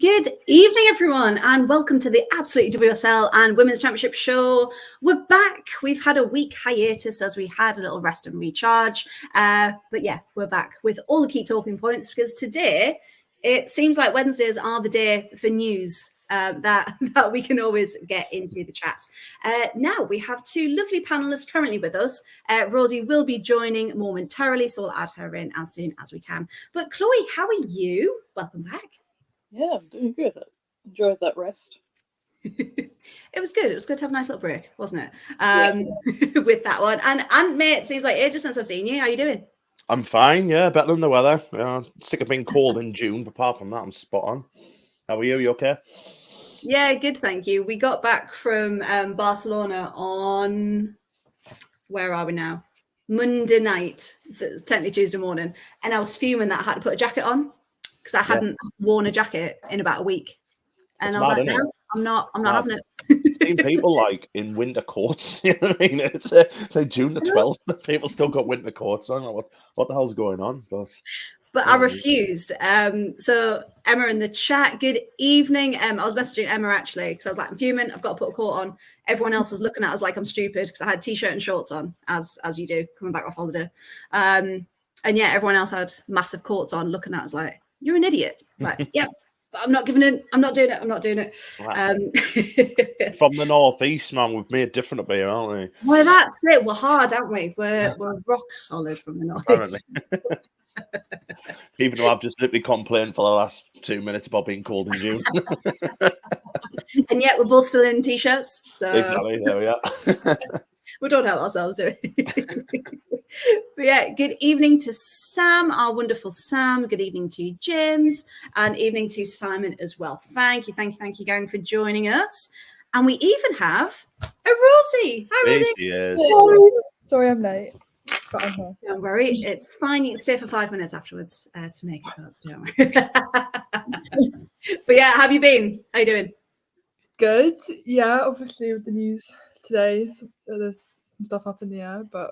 Good evening, everyone, and welcome to the Absolutely WSL and Women's Championship show. We're back. We've had a week hiatus as we had a little rest and recharge. But yeah, we're back with all the key talking points because today it seems like Wednesdays are the day for news that we can always get into the chat. Now we have two lovely panelists currently with us. Rosie will be joining momentarily, so we'll add her in as soon as we can. But Chloe, how are you? Welcome back. Yeah, I'm doing good. I enjoyed that rest. It was good. It was good to have a nice little break, wasn't it? With that one. And mate, it seems like ages since I've seen you. How are you doing? I'm fine, yeah. Better than the weather. Sick of being cold in June, but apart from that, I'm spot on. How are you? You okay? Yeah, good, thank you. We got back from Barcelona on, where are we now? Monday night. So it's technically Tuesday morning. And I was fuming that I had to put a jacket on because I hadn't worn a jacket in about a week. And I was like, no, I'm not having it. Seeing people like in winter coats, you know what I mean? It's like June the 12th. People still got winter coats. I don't know what the hell's going on. But I refused. So Emma in the chat, good evening. I was messaging Emma actually because I was like, I'm fuming. I've got to put a coat on. Everyone else is looking at us like I'm stupid because I had t-shirt and shorts on, as you do, coming back off holiday. And yeah, everyone else had massive coats on, looking at us like, you're an idiot. It's like, yeah. I'm not giving in. I'm not doing it. Wow. From the northeast, man, we've made different up here, aren't we? Well, that's it. We're hard, aren't we? We're rock solid from the northeast. Even though I've just literally complained for the last 2 minutes about being cold in June. And yet we're both still in t-shirts. So exactly, there we are. We don't help ourselves, do we? But yeah, good evening to Sam, our wonderful Sam. Good evening to James, and evening to Simon as well. Thank you, gang, for joining us. And we even have a Rosie. Hi, Rosie. Sorry, I'm late. But I'm here. Don't worry, it's fine. You can stay for 5 minutes afterwards to make it up. Don't worry. But yeah, how have you been? How you doing? Good. Yeah, obviously with the news today, there's some stuff up in the air, but.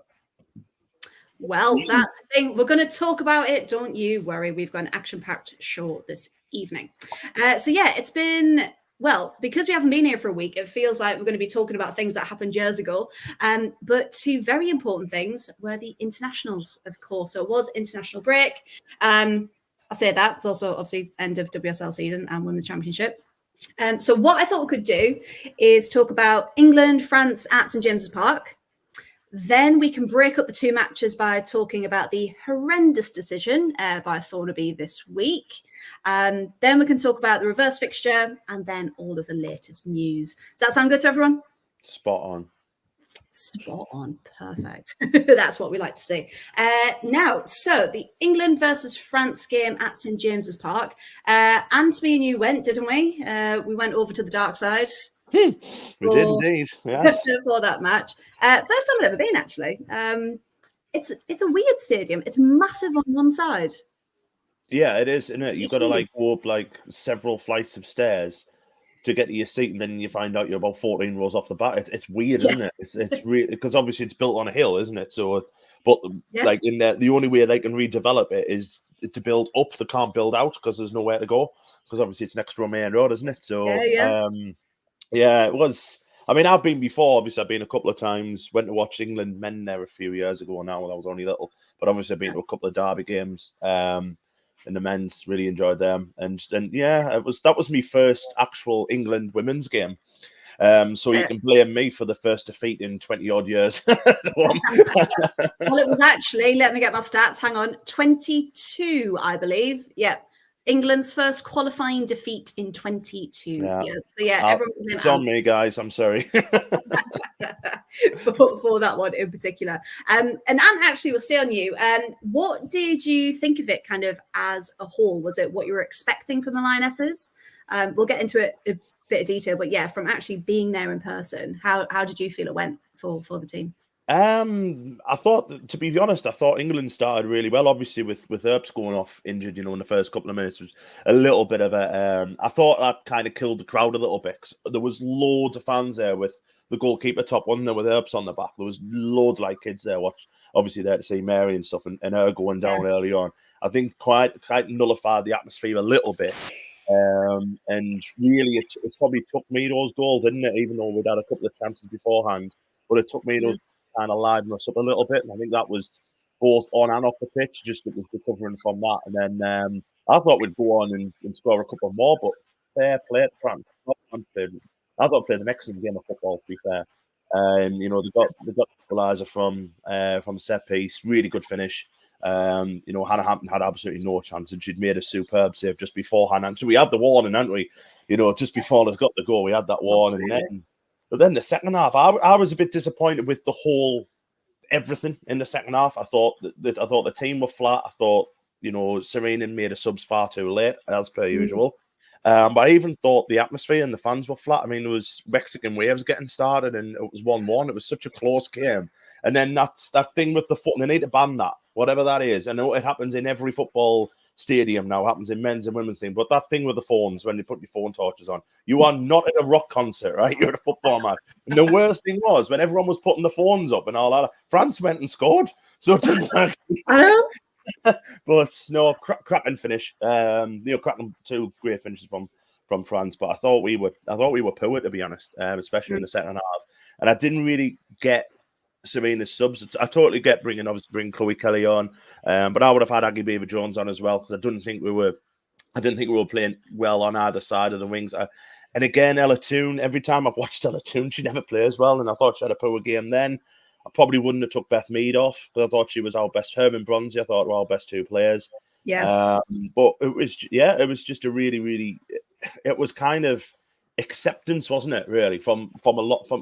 Well, that's the thing. We're going to talk about it. Don't you worry. We've got an action-packed show this evening. So yeah, it's been, well, because we haven't been here for a week, it feels like we're going to be talking about things that happened years ago. But two very important things were the internationals, of course. So it was international break. I say that. It's also obviously end of WSL season and Women's Championship. So what I thought we could do is talk about England, France at St James's Park. Then we can break up the two matches by talking about the horrendous decision by Thornaby this week. Then we can talk about the reverse fixture and then all of the latest news. Does that sound good to everyone? Spot on. Spot on. Perfect. That's what we like to see. Now, so the England versus France game at St James's Park. And me and you went, didn't we? We went over to the dark side. We did indeed. Yes. For that match. First time I've ever been, actually. It's a weird stadium. It's massive on one side. Yeah, it is, isn't it? You've got to like go up like several flights of stairs to get to your seat, and then you find out you're about 14 rows off the bat. It's weird, isn't it? It's really, because obviously it's built on a hill, isn't it? So, but like in there, the only way they can redevelop it is to build up. They can't build out because there's nowhere to go. Because obviously it's next to a main road, isn't it? So yeah, it was. I mean, I've been before. Obviously, I've been a couple of times. Went to watch England men there a few years ago now when I was only little. But obviously, I've been to a couple of derby games. And the men's really enjoyed them. And yeah, that was my first actual England women's game. So you can blame me for the first defeat in 20 odd years. Well, it was actually, let me get my stats. Hang on, 22, I believe. Yeah. England's first qualifying defeat in 22 years. So yeah, everyone. It's on me, guys. I'm sorry for that one in particular. And Ant, actually, we'll stay on you. What did you think of it, kind of as a whole? Was it what you were expecting from the Lionesses? We'll get into it in a bit of detail, but yeah, from actually being there in person, how did you feel it went for the team? I thought, to be honest, England started really well. Obviously, with Earps going off injured, in the first couple of minutes, was a little bit of a. I thought that kind of killed the crowd a little bit. 'Cause there was loads of fans there with the goalkeeper top, wasn't there, with Earps on the back. There was loads of like kids there, obviously there to see Mary and stuff, and her going down early on. I think quite nullified the atmosphere a little bit. And really, it probably took me those goals, didn't it? Even though we'd had a couple of chances beforehand, but it took me those kind of liven us up a little bit. And I think that was both on and off the pitch. Just it was recovering from that, and then I thought we'd go on and score a couple more, but fair play to France. I thought played an excellent game of football. To be fair, and they got the equaliser from set piece. Really good finish. Hannah Hampton had absolutely no chance, and she'd made a superb save just beforehand. And so we had the warning, hadn't we? Just before they got the goal, we had that warning. But then the second half, I was a bit disappointed with the whole everything in the second half. I thought the team were flat. I thought Serena made the subs far too late, as per usual. But I even thought the atmosphere and the fans were flat. I mean, there was Mexican waves getting started, and it was 1-1. It was such a close game. And then that's that thing with the foot, and they need to ban that, whatever that is. I know it happens in every football stadium now, it happens in men's and women's team. But that thing with the phones, when you put your phone torches on, you are not at a rock concert, right? You're at a football match. And the worst thing was when everyone was putting the phones up and all that, France went and scored. So it didn't work. I know. But no, cracking finish. Cracking two great finishes from France. But I thought we were poor, to be honest, especially in the second half. And I didn't really get Serena's subs. I totally get bringing Chloe Kelly on, but I would have had Aggie Beaver-Jones on as well, because I didn't think we were playing well on either side of the wings. And again, Ella Toone, every time I've watched Ella Toone, she never plays well, and I thought she had a poor game then. I probably wouldn't have took Beth Mead off, but I thought she was our best. Her and Bronzy, I thought, were our best two players. Yeah. But it was just a really, really, it was kind of acceptance, wasn't it? Really, from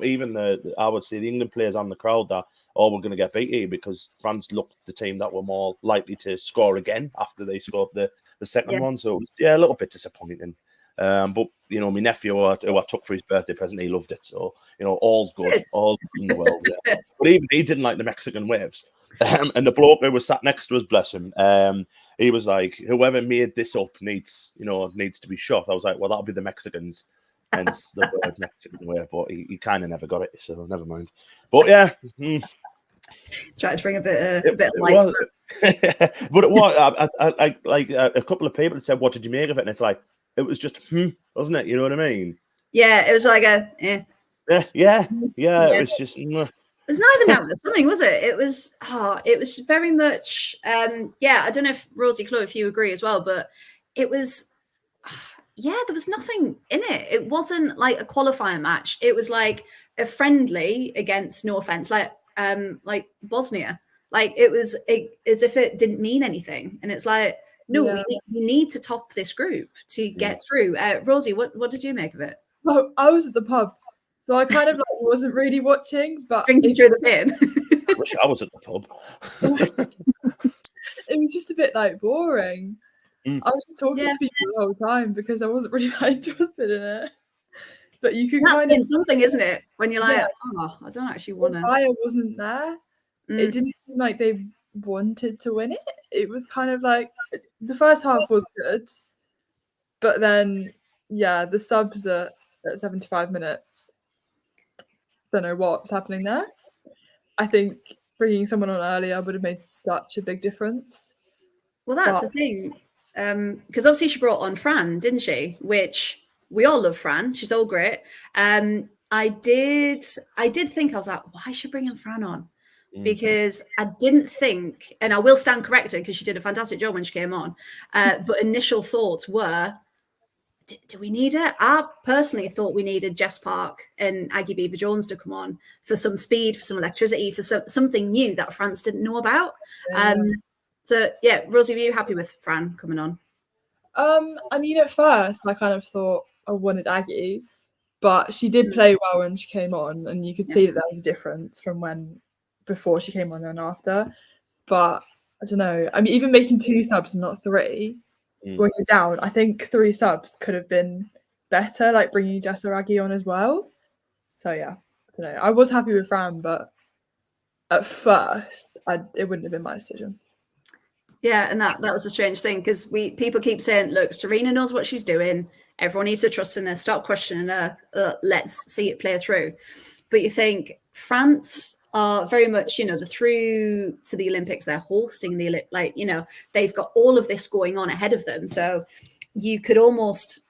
even I would say the England players and the crowd that we're going to get beat here, because France looked the team that were more likely to score again after they scored the second one. So a little bit disappointing. But my nephew who I took for his birthday present, he loved it. So all's good, all's good in the world. Yeah. But even he didn't like the Mexican waves. And the bloke who was sat next to us, bless him, he was like, "Whoever made this up needs to be shot." I was like, "Well, that'll be the Mexicans." Hence the word Mexican wave. But he kind of never got it, so never mind. But yeah. Try to bring a bit of light. But what I like a couple of people said, "What did you make of it?" And it's like, it was just wasn't it? You know what I mean? Yeah, it was like Yeah. It was just. It was neither now nor something, was it? It was very much. I don't know if Rosie, Chloe, if you agree as well, but it was. There was nothing in it. It wasn't like a qualifying match. It was like a friendly against, no offense, like Bosnia. Like it was as if it didn't mean anything. And it's like, no, we need to top this group to get through. Rosie, what did you make of it? Well, I was at the pub, so I kind of wasn't really watching, but drinking through the pin. I wish I was at the pub. It was just a bit boring. I was just talking to people the whole time because I wasn't really that interested in it. But you could kind of something, isn't it? When you're like, I don't actually want to. The fire wasn't there. It didn't seem like they wanted to win it. It was kind of like the first half was good, but then the subs at 75 minutes. Don't know what's happening there. I think bringing someone on earlier would have made such a big difference. Well, that's the thing. Because obviously she brought on Fran, didn't she? Which we all love Fran. She's all great. I did think, I was like, why should bring in Fran on? Because I didn't think, and I will stand corrected because she did a fantastic job when she came on. But initial thoughts were, do we need it? I personally thought we needed Jess Park and Aggie Beaver-Jones to come on for some speed, for some electricity, for something new that France didn't know about. So Rosie, were you happy with Fran coming on? I mean, at first I kind of thought I wanted Aggie, but she did play well when she came on, and you could see that there was a difference from before she came on and after. But I don't know. I mean, even making 2 subs and not 3 when you're down, I think 3 subs could have been better, like bringing Jess or Aggie on as well. So I don't know. I was happy with Fran, but at first it wouldn't have been my decision. Yeah, and that was a strange thing because people keep saying, look, Serena knows what she's doing. Everyone needs to trust in her. Stop questioning her. Let's see it play through. But you think France are very much, the through to the Olympics. They're hosting they've got all of this going on ahead of them. So you could almost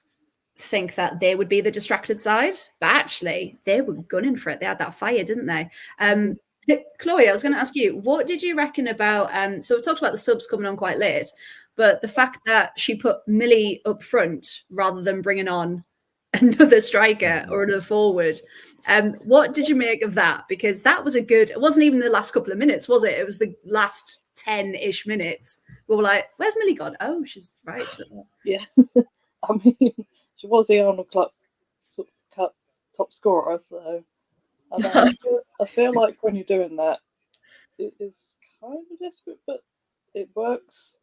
think that they would be the distracted side, but actually they were gunning for it. They had that fire, didn't they? Chloe, I was going to ask you, what did you reckon about so we talked about the subs coming on quite late, but the fact that she put Millie up front rather than bringing on another striker or another forward, what did you make of that? Because that was it wasn't even the last couple of minutes, was it? It was the last 10-ish minutes. We were like, where's Millie gone? Oh, she's right. Yeah. I mean, she was the Arnold Cup top scorer, so I feel like when you're doing that, it is kind of desperate, but it works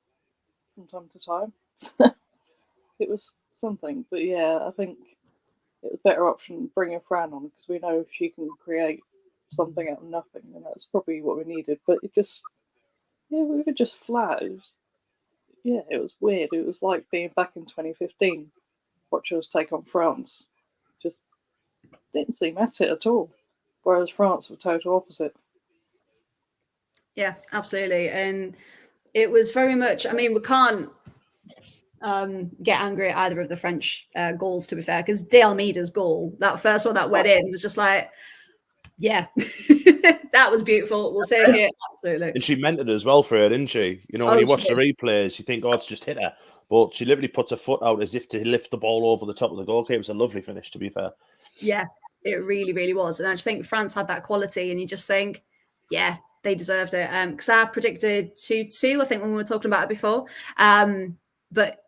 from time to time. It was something, but yeah, I think it was a better option bringing Fran on because we know she can create something out of nothing, and that's probably what we needed. But we were just flat. It was weird. It was like being back in 2015, watching us take on France. Just didn't seem at it at all. Whereas France were total opposite. Yeah, absolutely. And it was very much, I mean, we can't get angry at either of the French goals, to be fair, because De Almeida's goal, that first one that went in, was just like, yeah, that was beautiful. We'll take it. Absolutely. And she meant it as well for her, didn't she? You know, when you watch the replays, you think, oh, it's just hit her. But she literally puts her foot out as if to lift the ball over the top of the goalkeeper. It was a lovely finish, to be fair. Yeah, it really, really was. And I just think France had that quality, and you just think, yeah, they deserved it. Because I predicted 2-2, I think, when we were talking about it before. But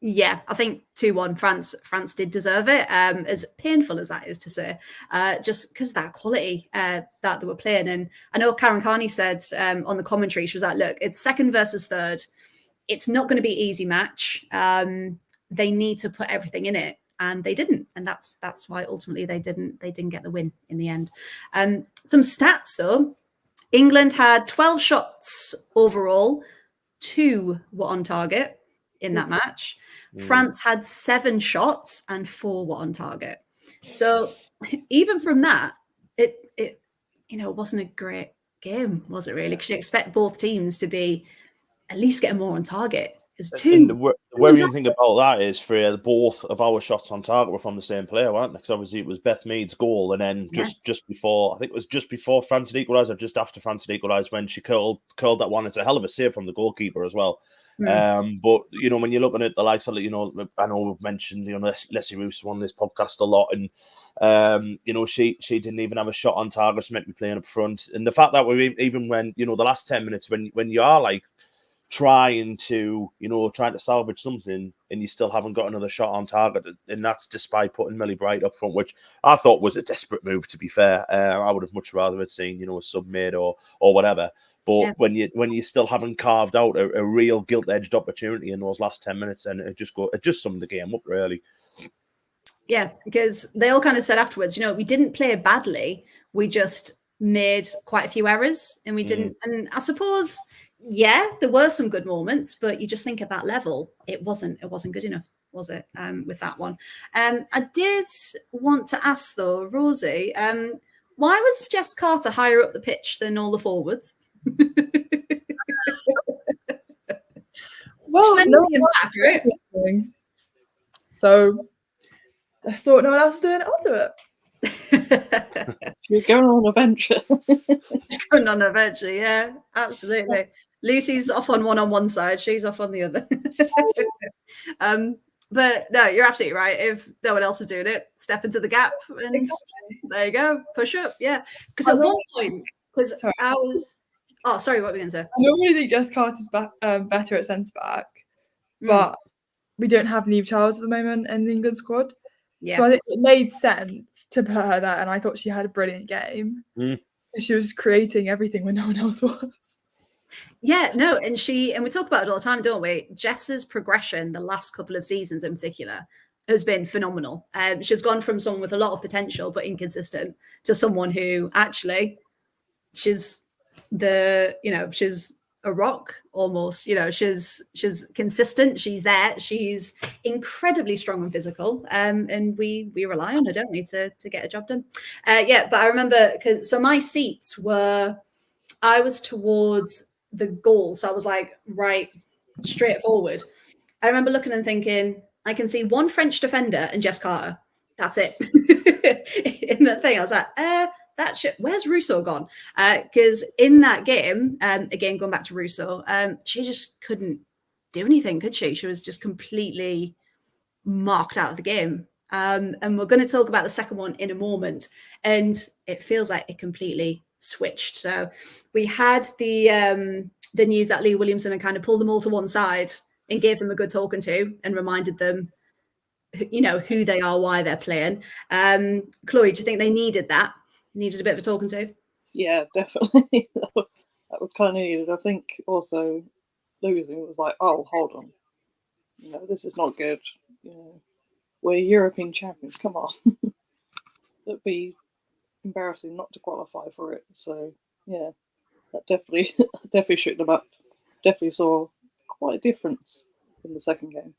yeah, I think 2-1. France did deserve it. As painful as that is to say, just because that quality that they were playing. And I know Karen Carney said on the commentary, she was like, "Look, it's second versus third. It's not going to be an easy match. They need to put everything in it." And they didn't, and that's why ultimately they didn't get the win in the end. Some stats though: England had 12 shots overall, 2 were on target in that match. France had 7 shots and 4 were on target. So even from that, it wasn't a great game, was it really? Because you expect both teams to be at least getting more on target. And the worrying thing about that is, Freya, both of our shots on target were from the same player, weren't they? Because obviously it was Beth Mead's goal, and then just before, I think it was just before France had equalised, or just after France had equalised, when she curled that one. It's a hell of a save from the goalkeeper as well. But you know, when you're looking at the likes of, I know we've mentioned Leslie Russo on this podcast a lot, and she didn't even have a shot on target. She meant to be playing up front, and the fact that we even when the last 10 minutes when you are like trying to salvage something and you still haven't got another shot on target, and that's despite putting Millie Bright up front, which I thought was a desperate move, to be fair. I would have much rather had seen a sub mid or whatever, but when you still haven't carved out a real gilt-edged opportunity in those last 10 minutes, then it just summed the game up, really. Yeah, because they all kind of said afterwards, we didn't play badly, we just made quite a few errors, and we didn't. And I suppose, yeah, there were some good moments, but you just think at that level, it wasn't good enough, was it? With that one, I did want to ask though, Rosie, why was Jess Carter higher up the pitch than all the forwards? Well, no one back, right? So I thought no one else was doing it. I'll do it. She was going on an adventure. She's going on an adventure, yeah, absolutely. Lucy's off on one side, she's off on the other. But no, you're absolutely right. If no one else is doing it, step into the gap, and there you go, push up, yeah. Because at one point, because I was, sorry, what were we going to say? I normally think Jess Carter's better at centre back, but we don't have Neve Charles at the moment in the England squad. Yeah. So I think it made sense to put her there, and I thought she had a brilliant game. She was creating everything when no one else was. Yeah, no, and we talk about it all the time, don't we? Jess's progression the last couple of seasons in particular has been phenomenal. She's gone from someone with a lot of potential but inconsistent to someone who actually she's a rock almost. She's consistent, she's there, she's incredibly strong and physical, and we rely on her, don't we, to get a job done. But I remember so my seats I was towards the goal, so I was like right straight forward, I remember looking and thinking, I can see one French defender and Jess Carter. That's it. In that thing, I was like, that shit. Where's Russo gone? Because in that game, again going back to Russo, she just couldn't do anything, could she? She was just completely marked out of the game. And we're going to talk about the second one in a moment. And it feels like it completely switched. So we had the news that Lee Williamson had kind of pulled them all to one side and gave them a good talking to and reminded them, you know, who they are, why they're playing. Chloe, do you think they needed that? Needed a bit of a talking to? Yeah, definitely. That was kind of needed. I think also losing was like, oh, hold on. You know, this is not good. You know, we're European champions. Come on. It'd be embarrassing not to qualify for it. So, yeah, that definitely shook them up. Definitely saw quite a difference in the second game.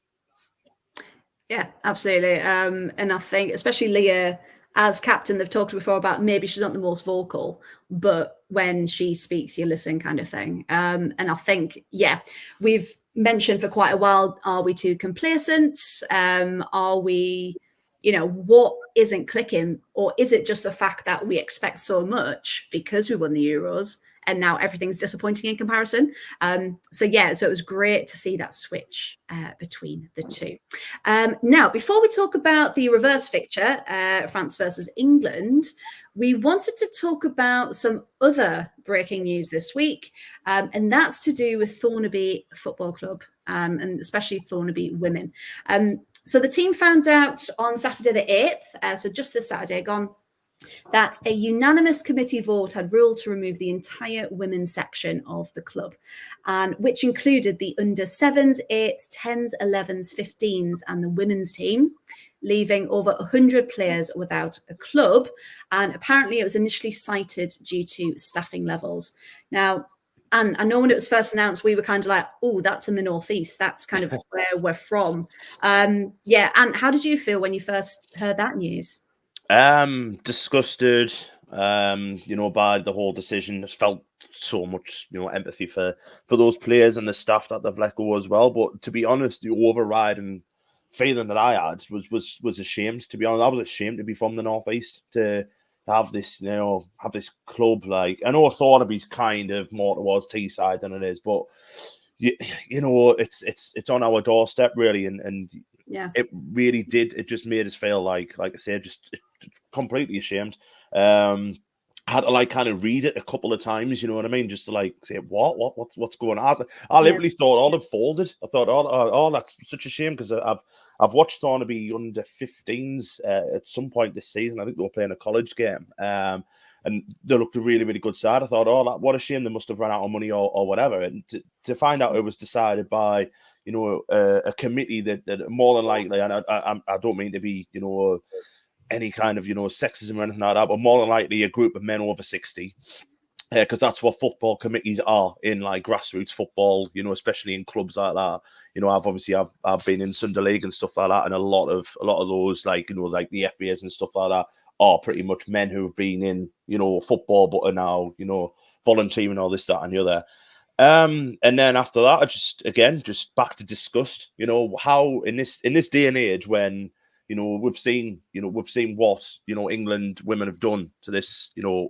Yeah, absolutely. And I think, especially Leah, as captain, they've talked before about maybe she's not the most vocal, but when she speaks, you listen, kind of thing. And I think, yeah, we've mentioned for quite a while, are we too complacent? Are we, you know, what isn't clicking? Or is it just the fact that we expect so much because we won the Euros and now everything's disappointing in comparison? So it was great to see that switch between the two. Now, before we talk about the reverse fixture, France versus England, we wanted to talk about some other breaking news this week, and that's to do with Thornaby Football Club, and especially Thornaby women. So the team found out on Saturday the 8th, so just this Saturday gone, that a unanimous committee vote had ruled to remove the entire women's section of the club, and which included the under 7s, 8s, 10s, 11s, 15s, and the women's team, leaving over 100 players without a club. And apparently it was initially cited due to staffing levels. Now, and I know when it was first announced, we were kind of like, oh, that's in the Northeast. That's kind of where we're from. Yeah. And how did you feel when you first heard that news? Disgusted, you know, by the whole decision. Just felt so much, you know, empathy for those players and the staff that they've let go as well. But to be honest, the overriding feeling that I had was ashamed. To be honest, I was ashamed to be from the Northeast, to have this, you know, have this club. Like, I know Thornaby's kind of more towards Teesside than it is, but you know, it's on our doorstep really, and yeah, it really did. It just made us feel like I said, just completely ashamed. I had to like kind of read it a couple of times, you know what I mean, just to like say what's going on. I literally thought all had folded. I thought, oh, that's such a shame, because I've watched Thornaby under 15s at some point this season. I think they were playing a college game, and they looked a really, really good side. I thought, oh, what a shame, they must have run out of money or whatever. And to find out it was decided by, you know, a committee that more than likely, and I don't mean to be, you know, any kind of, you know, sexism or anything like that, but more than likely a group of men over 60, because that's what football committees are in like grassroots football, you know, especially in clubs like that. You know, I've been in Sunday League and stuff like that, and a lot of those, like, you know, like the FBAs and stuff like that are pretty much men who've been in, you know, football but are now, you know, volunteering, all this, that, and the other. And then after that, I just back to disgust. You know, how in this day and age, when, you know, we've seen what, you know, England women have done to this, you know,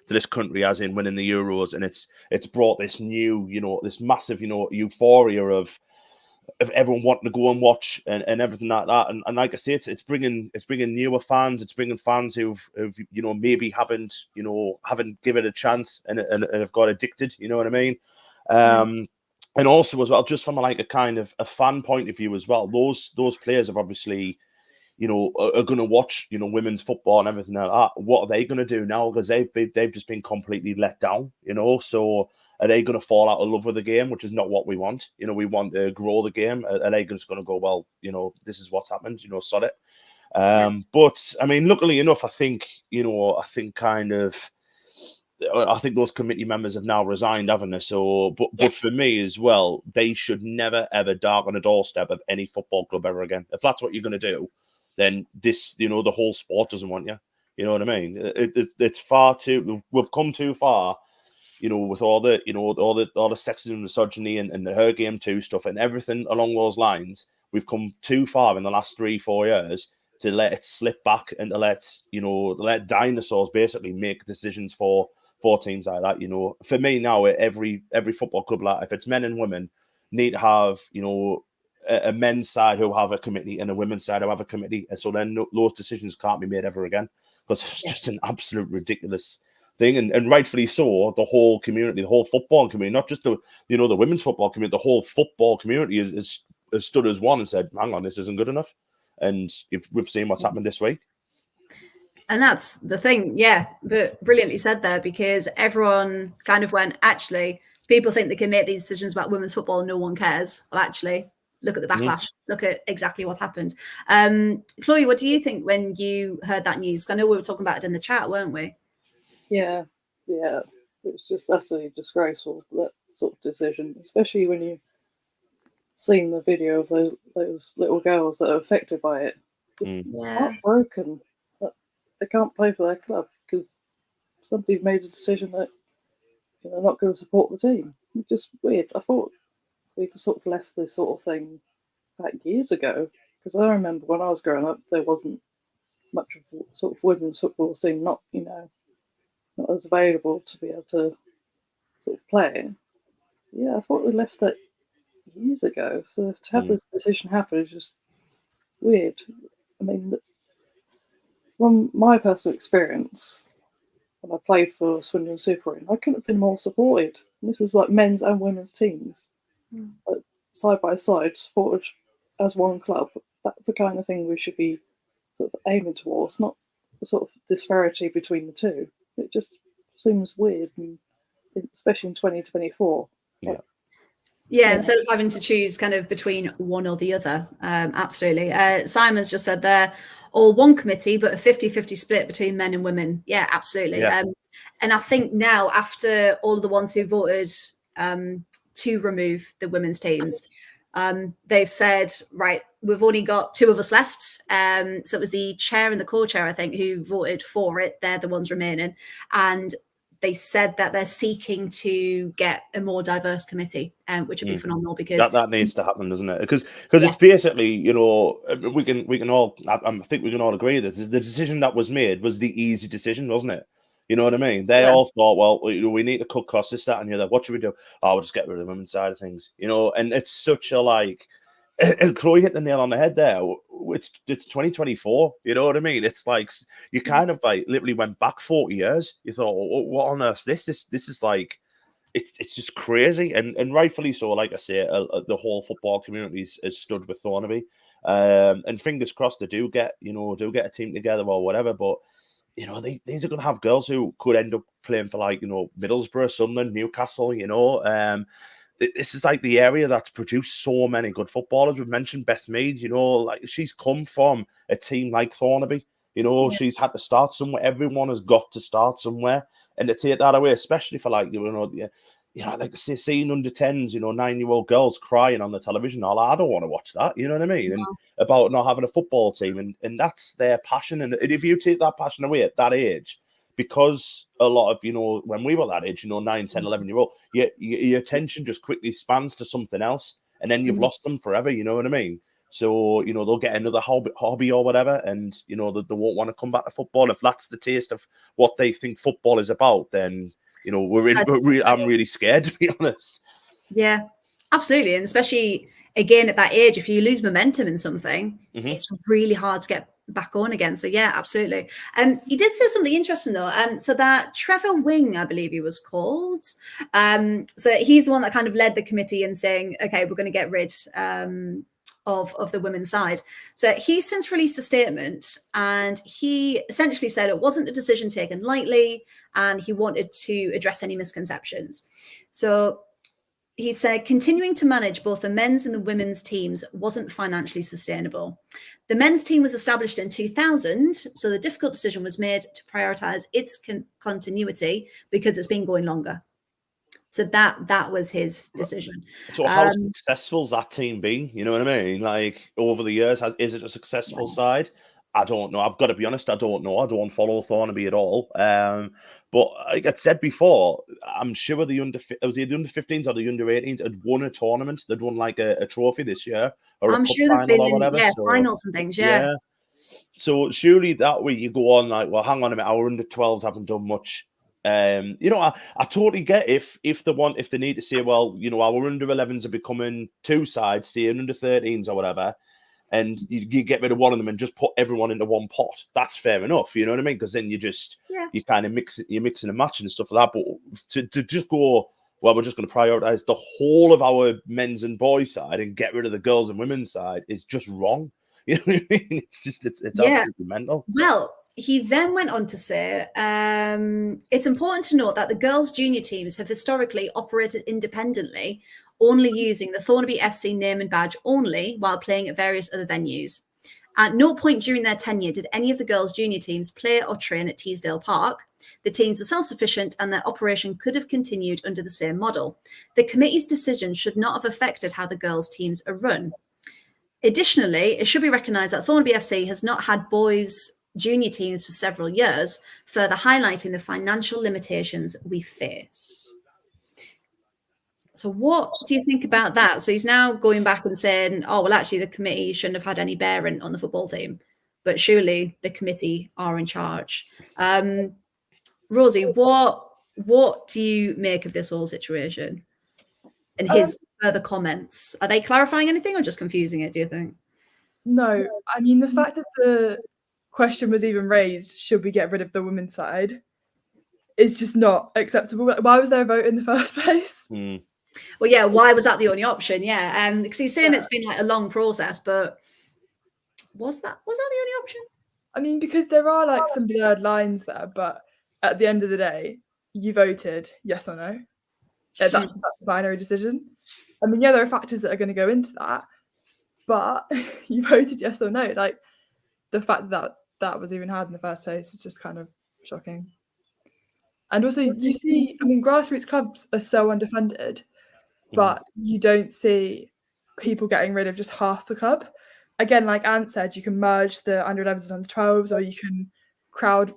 to this country, as in winning the Euros, and it's brought this new, you know, this massive, you know, euphoria of everyone wanting to go and watch and everything like that. And like I say, it's bringing newer fans. It's bringing fans who've you know, maybe haven't given it a chance and have got addicted. You know what I mean? And also as well, just from a kind of a fan point of view as well, those players have obviously, you know, are going to watch, you know, women's football and everything like that. What are they going to do now? Because they've just been completely let down, you know. So are they going to fall out of love with the game, which is not what we want? You know, we want to grow the game. Are they just going to go, well, you know, this is what's happened, you know, sod it. But I mean, luckily enough, I think those committee members have now resigned, haven't they? So, but for me as well, they should never ever darken a doorstep of any football club ever again. If that's what you're going to do, then this, you know, the whole sport doesn't want you. You know what I mean? It's far too. We've come too far with all the, all the sexism and misogyny and the her game too stuff and everything along those lines, we've come too far in the last 3-4 years to let it slip back and to let dinosaurs basically make decisions for teams like that. For me now, every football club, like if it's men and women, need to have a men's side who have a committee and a women's side who have a committee, and so then those decisions can't be made ever again, because it's just an absolute ridiculous thing, and rightfully so. The whole community, the whole football community, not just the women's football community, the whole football community is stood as one and said, hang on, this isn't good enough. And we've seen what's happened this week. And that's the thing, but brilliantly said there, because everyone kind of went, actually, people think they can make these decisions about women's football and no one cares. Well, actually, look at the backlash. Look at exactly what's happened. Chloe, what do you think when you heard that news? I know we were talking about it in the chat, weren't we? Yeah. It's just absolutely disgraceful, that sort of decision, especially when you've seen the video of those little girls that are affected by it. Just heartbroken that they can't play for their club because somebody's made a decision that they're not going to support the team. It's just weird. I thought we could sort of left this sort of thing back years ago, because I remember when I was growing up, there wasn't much of sort of women's football scene, not as available to be able to sort of play. Yeah, I thought we left that years ago. So to have this decision happen is just weird. I mean, from my personal experience, when I played for Swindon Super Inn, I couldn't have been more supported. And this is like men's and women's teams, like, side by side, supported as one club. That's the kind of thing we should be sort of aiming towards, not the sort of disparity between the two. It just seems weird, and especially in 2024. Yeah, instead of having to choose kind of between one or the other. Absolutely. Simon's just said there, or one committee, but a 50-50 split between men and women. Yeah, absolutely. Yeah. And I think now, after all of the ones who voted to remove the women's teams, they've said, right, we've only got 2 of us left. So it was the chair and the co-chair, I think, who voted for it. They're the ones remaining. And they said that they're seeking to get a more diverse committee, which would be phenomenal, because that needs to happen, doesn't it? Because it's basically, we can all, I think we can all agree that the decision that was made was the easy decision, wasn't it? You know what I mean? They all thought, well, we need to cut costs, this, that, and the other. What should we do? Oh, we'll just get rid of the women's side of things, and it's such a and Chloe hit the nail on the head there. It's 2024. You know what I mean? It's like you kind of literally went back 40 years. You thought, what on earth? This is like, it's just crazy, and rightfully so. Like I say, the whole football community has stood with Thornaby, and fingers crossed they do get a team together or whatever. But these are going to have girls who could end up playing for Middlesbrough, Sunderland, Newcastle. This is like the area that's produced so many good footballers. We've mentioned Beth Mead, she's come from a team like Thornaby. She's had to start somewhere. Everyone has got to start somewhere. And to take that away, especially for like seeing under 10s, 9-year-old girls crying on the television. I don't want to watch that. You know what I mean? And about not having a football team, and that's their passion. And if you take that passion away at that age, because a lot of, when we were that age, 9, 10, 11-year-old, your attention just quickly spans to something else, and then you've lost them forever, you know what I mean? So, they'll get another hobby or whatever, and, they won't want to come back to football. If that's the taste of what they think football is about, then, I'm really scared, to be honest. Yeah, absolutely. And especially, again, at that age, if you lose momentum in something, it's really hard to get back on again. So yeah, absolutely. He did say something interesting though. So that Trevor Wing, I believe he was called. So he's the one that kind of led the committee in saying, okay, we're going to get rid of the women's side. So he's since released a statement, and he essentially said it wasn't a decision taken lightly, and he wanted to address any misconceptions. So he said, continuing to manage both the men's and the women's teams wasn't financially sustainable. The men's team was established in 2000, so the difficult decision was made to prioritize its continuity because it's been going longer. So that was his decision. So how successful's that team been? You know what I mean? Like over the years, is it a successful side? I don't know. I've got to be honest. I don't know. I don't follow Thornaby at all. But like I said before, I'm sure the under 15s or the under 18s had won a tournament. They'd won like a trophy this year or I'm a cup sure they've final been or in whatever. So, finals and things. Yeah. So surely that way you go on like, well, hang on a minute, our under 12s haven't done much. I totally get if they need to say, well, our under 11s are becoming two sides, say an under 13s or whatever, and you get rid of one of them and just put everyone into one pot. That's fair enough, you know what I mean? Because then you kind of you're mixing and matching and stuff like that. But to just go, well, we're just going to prioritize the whole of our men's and boys side and get rid of the girls and women's side is just wrong. You know what I mean? It's absolutely mental. Well, he then went on to say, it's important to note that the girls' junior teams have historically operated independently, only using the Thornaby FC name and badge only while playing at various other venues. At no point during their tenure did any of the girls' junior teams play or train at Teesdale Park. The teams were self-sufficient and their operation could have continued under the same model. The committee's decision should not have affected how the girls' teams are run. Additionally, it should be recognised that Thornaby FC has not had boys' junior teams for several years, further highlighting the financial limitations we face. So what do you think about that? So he's now going back and saying, oh, well, actually, the committee shouldn't have had any bearing on the football team, but surely the committee are in charge. Rosie, what do you make of this whole situation and his further comments? Are they clarifying anything or just confusing it, do you think? No, I mean, the fact that the question was even raised, should we get rid of the women's side, is just not acceptable. Why was there a vote in the first place? Well, yeah, why was that the only option? Yeah, because he's saying it's been like a long process, but was that the only option? I mean, because there are like some blurred lines there, but at the end of the day, you voted yes or no. That's a binary decision. I mean, yeah, there are factors that are going to go into that, but you voted yes or no. Like the fact that that was even had in the first place is just kind of shocking. And also, you see, I mean, grassroots clubs are so underfunded, but you don't see people getting rid of just half the club. Again, like Ant said, you can merge the under 11s and under 12s, or you can crowd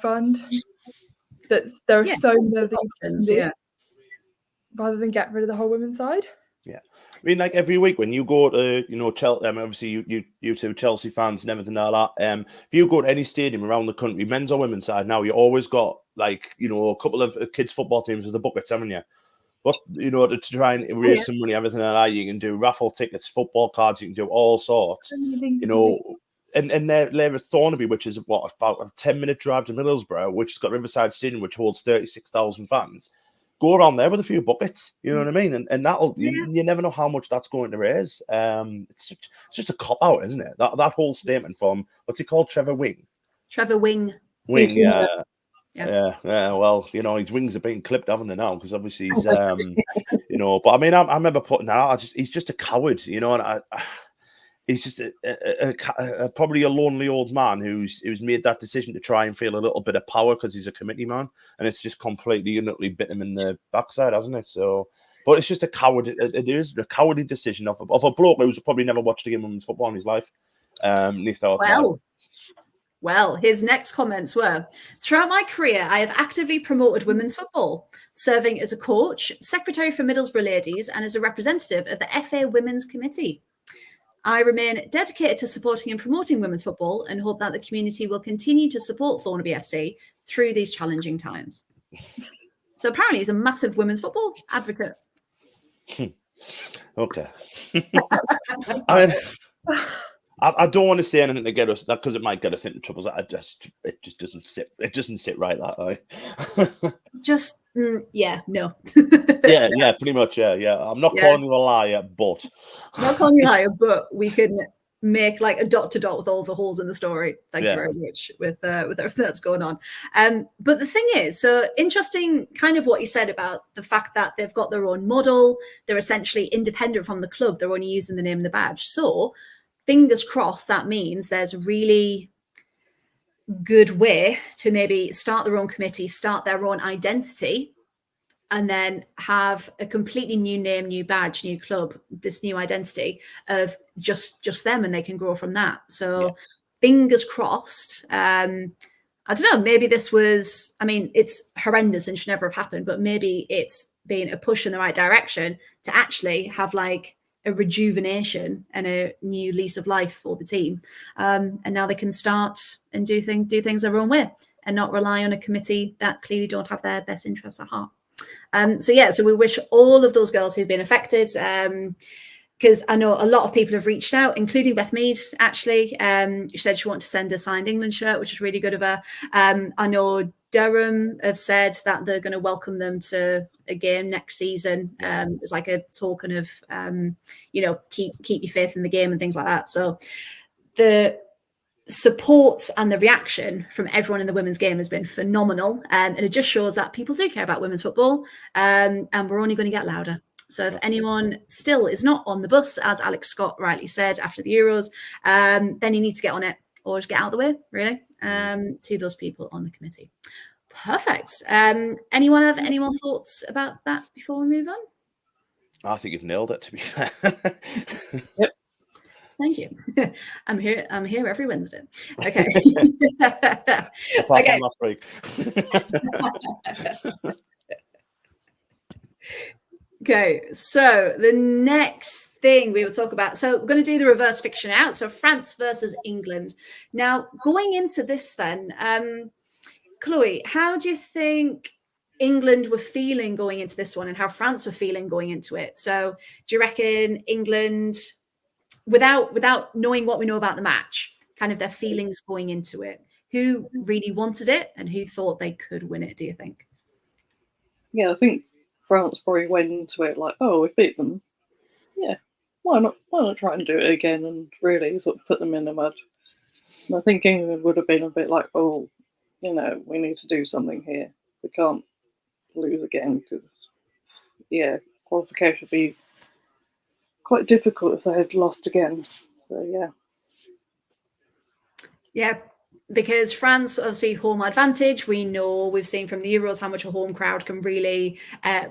fund. There are so many things options, rather than get rid of the whole women's side. Yeah, I mean, like every week when you go to, Chelsea, obviously you two Chelsea fans and everything like that. If you go to any stadium around the country, men's or women's side, now you always got like a couple of kids football teams with the buckets, haven't you? But to try and raise some money, everything like that, you can do raffle tickets, football cards, you can do all sorts. So many things and they're at Thornaby, which is about a 10-minute drive to Middlesbrough, which has got Riverside Stadium, which holds 36,000 fans. Go around there with a few buckets, you know what I mean? And that'll you never know how much that's going to raise. It's just a cop out, isn't it? That whole statement from what's he called, Trevor Wing? Trevor Wing. Yeah. Well, his wings are being clipped, haven't they now? Because obviously he's, But I mean, I remember putting that out. He's just a coward, and he's just probably a lonely old man who's made that decision to try and feel a little bit of power because he's a committee man, and it's just completely and utterly bit him in the backside, hasn't it? So, but it's just a coward. It is a cowardly decision of a bloke who's probably never watched a game of women's football in his life. And he thought, Well, his next comments were, throughout my career, I have actively promoted women's football, serving as a coach, secretary for Middlesbrough Ladies, and as a representative of the FA Women's Committee. I remain dedicated to supporting and promoting women's football and hope that the community will continue to support Thornaby FC through these challenging times. So apparently he's a massive women's football advocate. Okay. I don't want to say anything to get us that because it might get us into trouble. It just doesn't sit. It doesn't sit right that way. No. yeah, pretty much. Yeah. I'm not calling you a liar, but I'm not calling you a liar, but we can make like a dot to dot with all the holes in the story. Thank you very much with everything that's going on. But the thing is, so interesting, kind of what you said about the fact that they've got their own model. They're essentially independent from the club. They're only using the name and the badge. So fingers crossed, that means there's a really good way to maybe start their own committee, start their own identity, and then have a completely new name, new badge, new club, this new identity of just them, and they can grow from that. So fingers crossed. I don't know, maybe this was, I mean, it's horrendous and should never have happened, but maybe it's been a push in the right direction to actually have like a rejuvenation and a new lease of life for the team. And now they can start and do things their own way and not rely on a committee that clearly don't have their best interests at heart. So we wish all of those girls who've been affected, because I know a lot of people have reached out, including Beth Mead, actually. She said she wanted to send a signed England shirt, which is really good of her. I know Durham have said that they're going to welcome them to a game next season. It's like a token of, keep your faith in the game and things like that. So the support and the reaction from everyone in the women's game has been phenomenal. And it just shows that people do care about women's football, and we're only going to get louder. So if anyone still is not on the bus, as Alex Scott rightly said after the Euros, then you need to get on it or just get out of the way, really, to those people on the committee. Perfect. Anyone have any more thoughts about that before we move on? I think you've nailed it, to be fair. Yep. Thank you. I'm here every Wednesday. Okay. Apart from last week. Okay, so the next thing we will talk about, so we're going to do the reverse fiction out, so France versus England. Now, going into this then, Chloe, how do you think England were feeling going into this one and how France were feeling going into it? So do you reckon England, without knowing what we know about the match, kind of their feelings going into it, who really wanted it and who thought they could win it, do you think? Yeah, I think France probably went into it like, oh, we beat them. Yeah, why not try and do it again and really sort of put them in the mud? And I think England would have been a bit like, oh, we need to do something here. We can't lose again because, qualification would be quite difficult if they had lost again. So, yeah. Yeah, because France, obviously, home advantage. We know, we've seen from the Euros how much a home crowd can really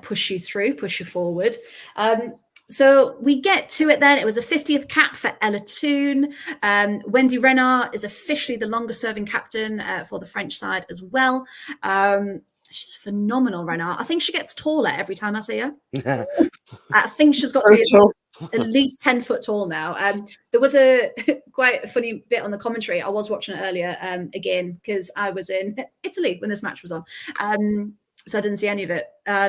push you through, push you forward. So we get to it then. It was a 50th cap for Ella Toone. Wendy Renard is officially the longest serving captain for the French side as well. She's phenomenal, Renard. I think she gets taller every time I see her. I think she's got to be at least 10 foot tall now. There was a quite a funny bit on the commentary. I was watching it earlier again because I was in Italy when this match was on. So I didn't see any of it.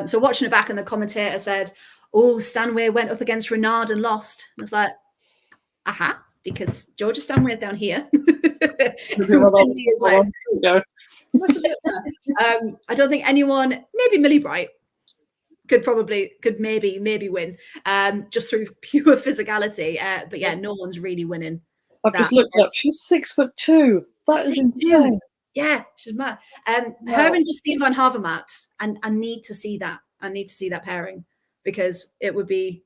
So watching it back, and the commentator said, oh, Stanway went up against Renard and lost. And it's like, aha, because Georgia Stanway is down here. Wendy is like, I don't think anyone, maybe Millie Bright, could maybe win just through pure physicality. But yeah, no one's really winning. I've just looked up. She's 6'2". That is insane. Yeah, she's mad. Her and Justine van Havermaet, and I need to see that. I need to see that pairing because it would be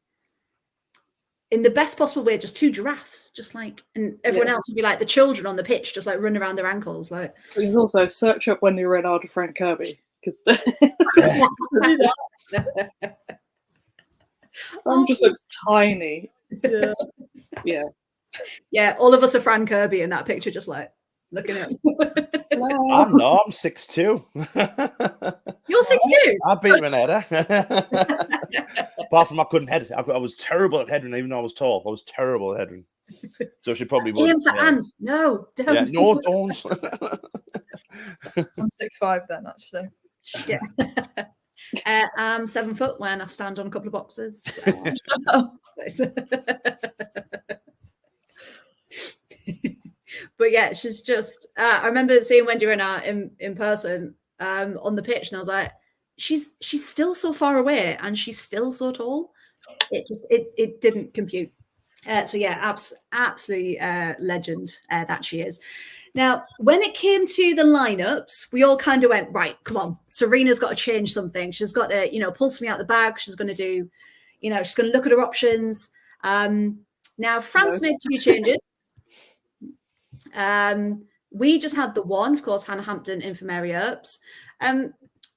in the best possible way, just two giraffes, just like, and everyone else would be like the children on the pitch, just like running around their ankles. Like, you can also search up Wendy Renard and Frank Kirby because just looks tiny. Yeah. All of us are Fran Kirby in that picture, just like looking at. I'm 6'2". You're 6'2". I beat Renata. Apart from I couldn't head. I was terrible at heading, even though I was tall. I was terrible at heading. So she probably would. Aim for hand. No, don't. Yeah, no, don't. I'm 6'5" then, actually. Yeah. I'm 7 foot when I stand on a couple of boxes. But yeah, she's just. I remember seeing Wendy Renard in person on the pitch, and I was like, she's still so far away, and she's still so tall. It didn't compute. So yeah, absolutely legend that she is. Now, when it came to the lineups, we all kind of went, right, come on, Serena's got to change something. She's got to, pull something out of the bag. She's going to do, she's going to look at her options. Now, France made 2 changes. We just had the one, of course, Hannah Hampton in for Mary Earps.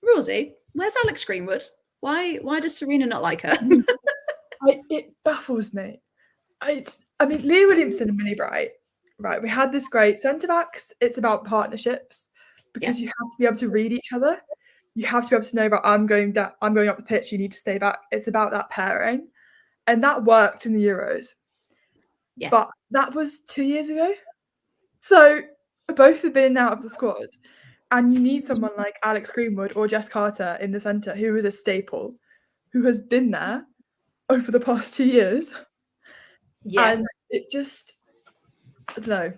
Rosie, where's Alex Greenwood? Why does Serena not like her? It baffles me. Leah Williamson and Millie Bright right, we had this great centre backs. It's about partnerships because Yes. you have to be able to read each other. You have to be able to know about I'm going up the pitch. You need to stay back. It's about that pairing, and that worked in the Euros. Yes. But that was 2 years ago. So both have been in and out of the squad. And you need someone like Alex Greenwood or Jess Carter in the centre who is a staple, who has been there over the past 2 years. Yeah. And it just, I don't know,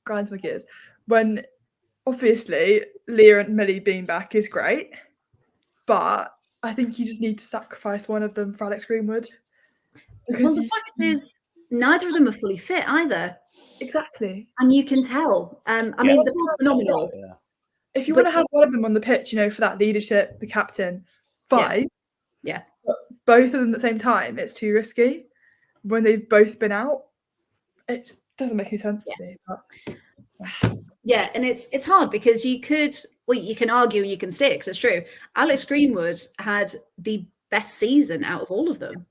grinds my gears. When obviously Leah and Millie being back is great, but I think you just need to sacrifice one of them for Alex Greenwood. Well, the fact is, neither of them are fully fit either. Exactly. And you can tell. I mean, they're both phenomenal. Yeah. If you want to have one of them on the pitch, for that leadership, the captain, fine. Yeah. But both of them at the same time, it's too risky. When they've both been out, it doesn't make any sense to me. But... Yeah, and it's hard because you can argue and you can say it because it's true. Alex Greenwood had the best season out of all of them.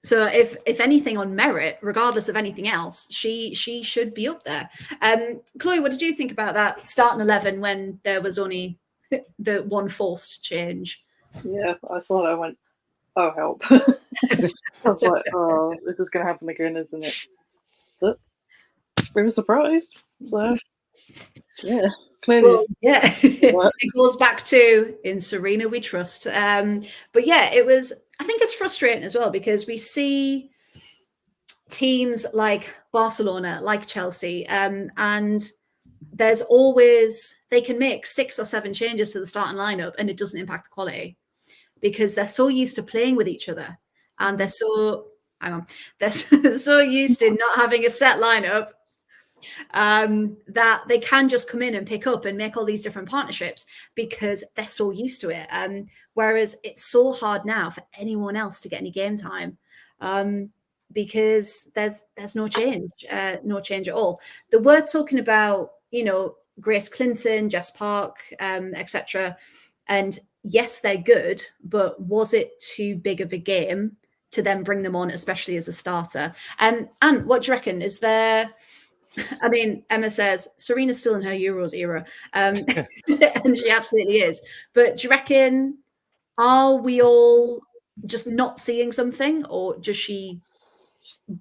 So if anything on merit, regardless of anything else, she should be up there. Chloe, what did you think about that starting 11 when there was only the one forced change? Yeah, I saw that. I went, oh, help. I was like, oh, this is going to happen again, isn't it? But we were surprised. So, yeah, clearly. Well, yeah, it goes back to in Serena we trust. But yeah, I think it's frustrating as well because we see teams like Barcelona, like Chelsea, and there's always, they can make 6 or 7 changes to the starting lineup and it doesn't impact the quality because they're so used to playing with each other and they're so used to not having a set lineup that they can just come in and pick up and make all these different partnerships because they're so used to it. Whereas it's so hard now for anyone else to get any game time because there's no change at all. They were talking about, Grace Clinton, Jess Park, etc. And yes, they're good, but was it too big of a game to then bring them on, especially as a starter? And what do you reckon? Is there... I mean, Emma says Serena's still in her Euros era, and she absolutely is. But do you reckon, are we all just not seeing something, or does she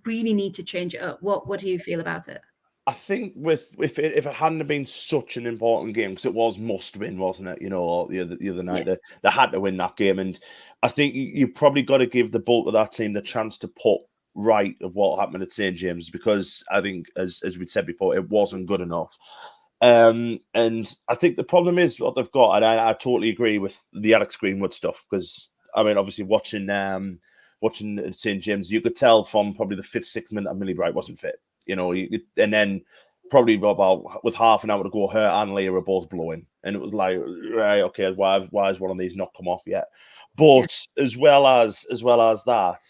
really need to change it up? What do you feel about it? I think if it hadn't have been such an important game, because it was must win, wasn't it? The other night they had to win that game, and I think you probably got to give the bulk of that team the chance to put right of what happened at St. James, because I think, as we'd said before, it wasn't good enough. And I think the problem is what they've got, and I totally agree with the Alex Greenwood stuff, because I mean, obviously watching St. James, you could tell from probably the 5th, 6th minute that Millie Bright wasn't fit, and then probably about with half an hour to go, her and Leah were both blowing, and it was like, right, okay, why has one of these not come off yet? But as well as that,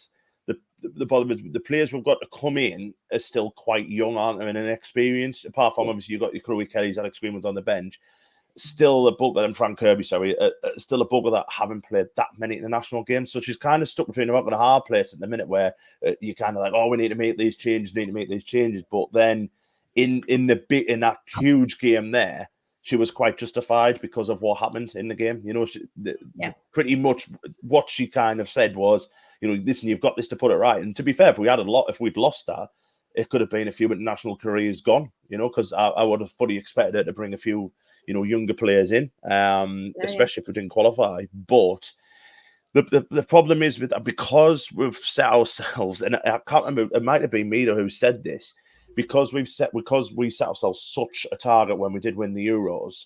the problem is the players we've got to come in are still quite young, aren't they, and inexperienced. Apart from obviously you've got your Chloe Kelly's, Alex Greenwood's on the bench. Still a bulk and Frank Kirby, still a bulk of that haven't played that many international games. So she's kind of stuck between a rock and a hard place at the minute, where you're kind of like, oh, we need to make these changes, But then in that huge game there, she was quite justified because of what happened in the game. Pretty much what she kind of said was, listen, you've got this to put it right. And to be fair, if we'd lost that, it could have been a few international careers gone, because I would have fully expected her to bring a few, younger players in, especially if we didn't qualify. But the problem is because we've set ourselves, and I can't remember, it might have been Mida who said this, because we set ourselves such a target when we did win the Euros.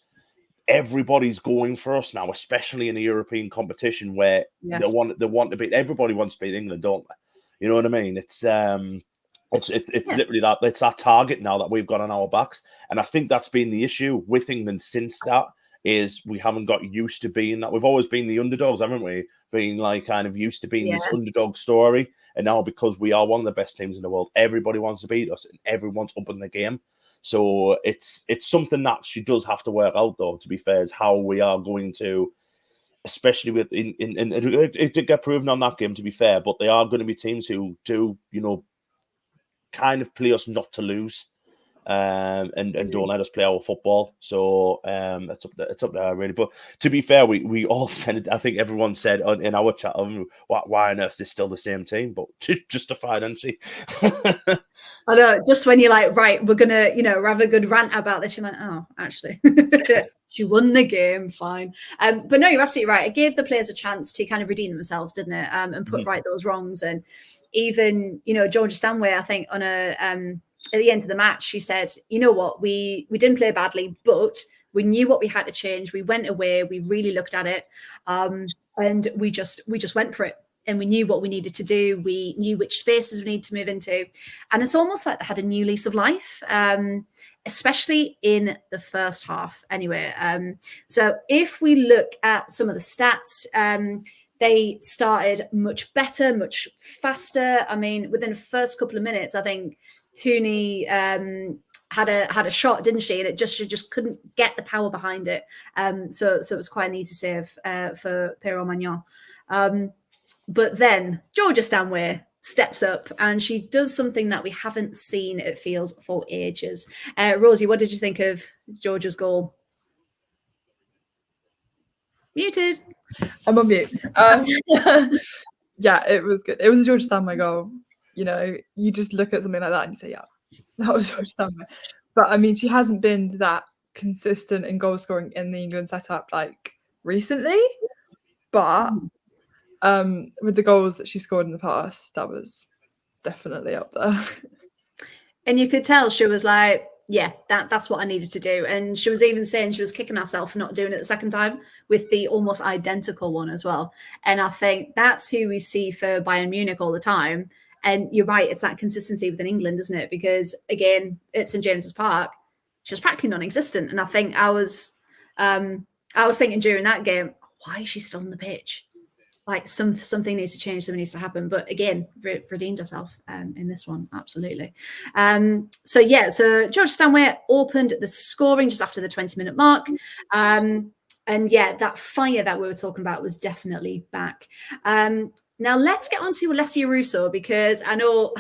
Everybody's going for us now, especially in a European competition where they want to beat. Everybody wants to beat England, don't they? You know what I mean? It's literally that. It's that target now that we've got on our backs, and I think that's been the issue with England since that. Is we haven't got used to being that. We've always been the underdogs, haven't we? Being like kind of used to being this underdog story, and now because we are one of the best teams in the world, everybody wants to beat us, and everyone's up in the game. So it's something that she does have to work out, though, to be fair, is how we are going to, especially with it did get proven on that game, to be fair, but they are going to be teams who do, kind of play us not to lose. and don't let us play our football. So it's up there really. But to be fair, we all said it. I think everyone said in our chat, why on earth is this still the same team? But justified, isn't she? I know. Just when you're like, right, we're gonna, have a good rant about this, you're like, oh, actually, she won the game, fine. But no, you're absolutely right. It gave the players a chance to kind of redeem themselves, didn't it? And put right those wrongs. And even, Georgia Stanway, I think on at the end of the match, she said, you know what, we didn't play badly, but we knew what we had to change. We went away, we really looked at it, and we just went for it. And we knew what we needed to do. We knew which spaces we need to move into. And it's almost like they had a new lease of life, especially in the first half anyway. So if we look at some of the stats, they started much better, much faster. I mean, within the first couple of minutes, I think Tooney had a shot, didn't she? And she just couldn't get the power behind it. So it was quite an easy save for Perrault Magnan. But then Georgia Stanway steps up and she does something that we haven't seen, it feels, for ages. Rosie, what did you think of Georgia's goal? Muted. I'm on mute. Yeah, it was good. It was a Georgia Stanway goal. You just look at something like that and you say, yeah, that was Georgia Stanway. But I mean, she hasn't been that consistent in goal scoring in the England setup like recently. But with the goals that she scored in the past, that was definitely up there. And you could tell she was like, yeah, that's what I needed to do. And she was even saying she was kicking herself for not doing it the second time with the almost identical one as well. And I think that's who we see for Bayern Munich all the time. And you're right, it's that consistency within England, isn't it? Because again, it's St James's Park. She was practically non-existent. And I think I was thinking during that game, why is she still on the pitch? Like something needs to change, something needs to happen. But again, redeemed herself in this one, absolutely. So Georgia Stanway opened the scoring just after the 20-minute mark. And yeah, that fire that we were talking about was definitely back. Now let's get on to Alessia Russo, because I know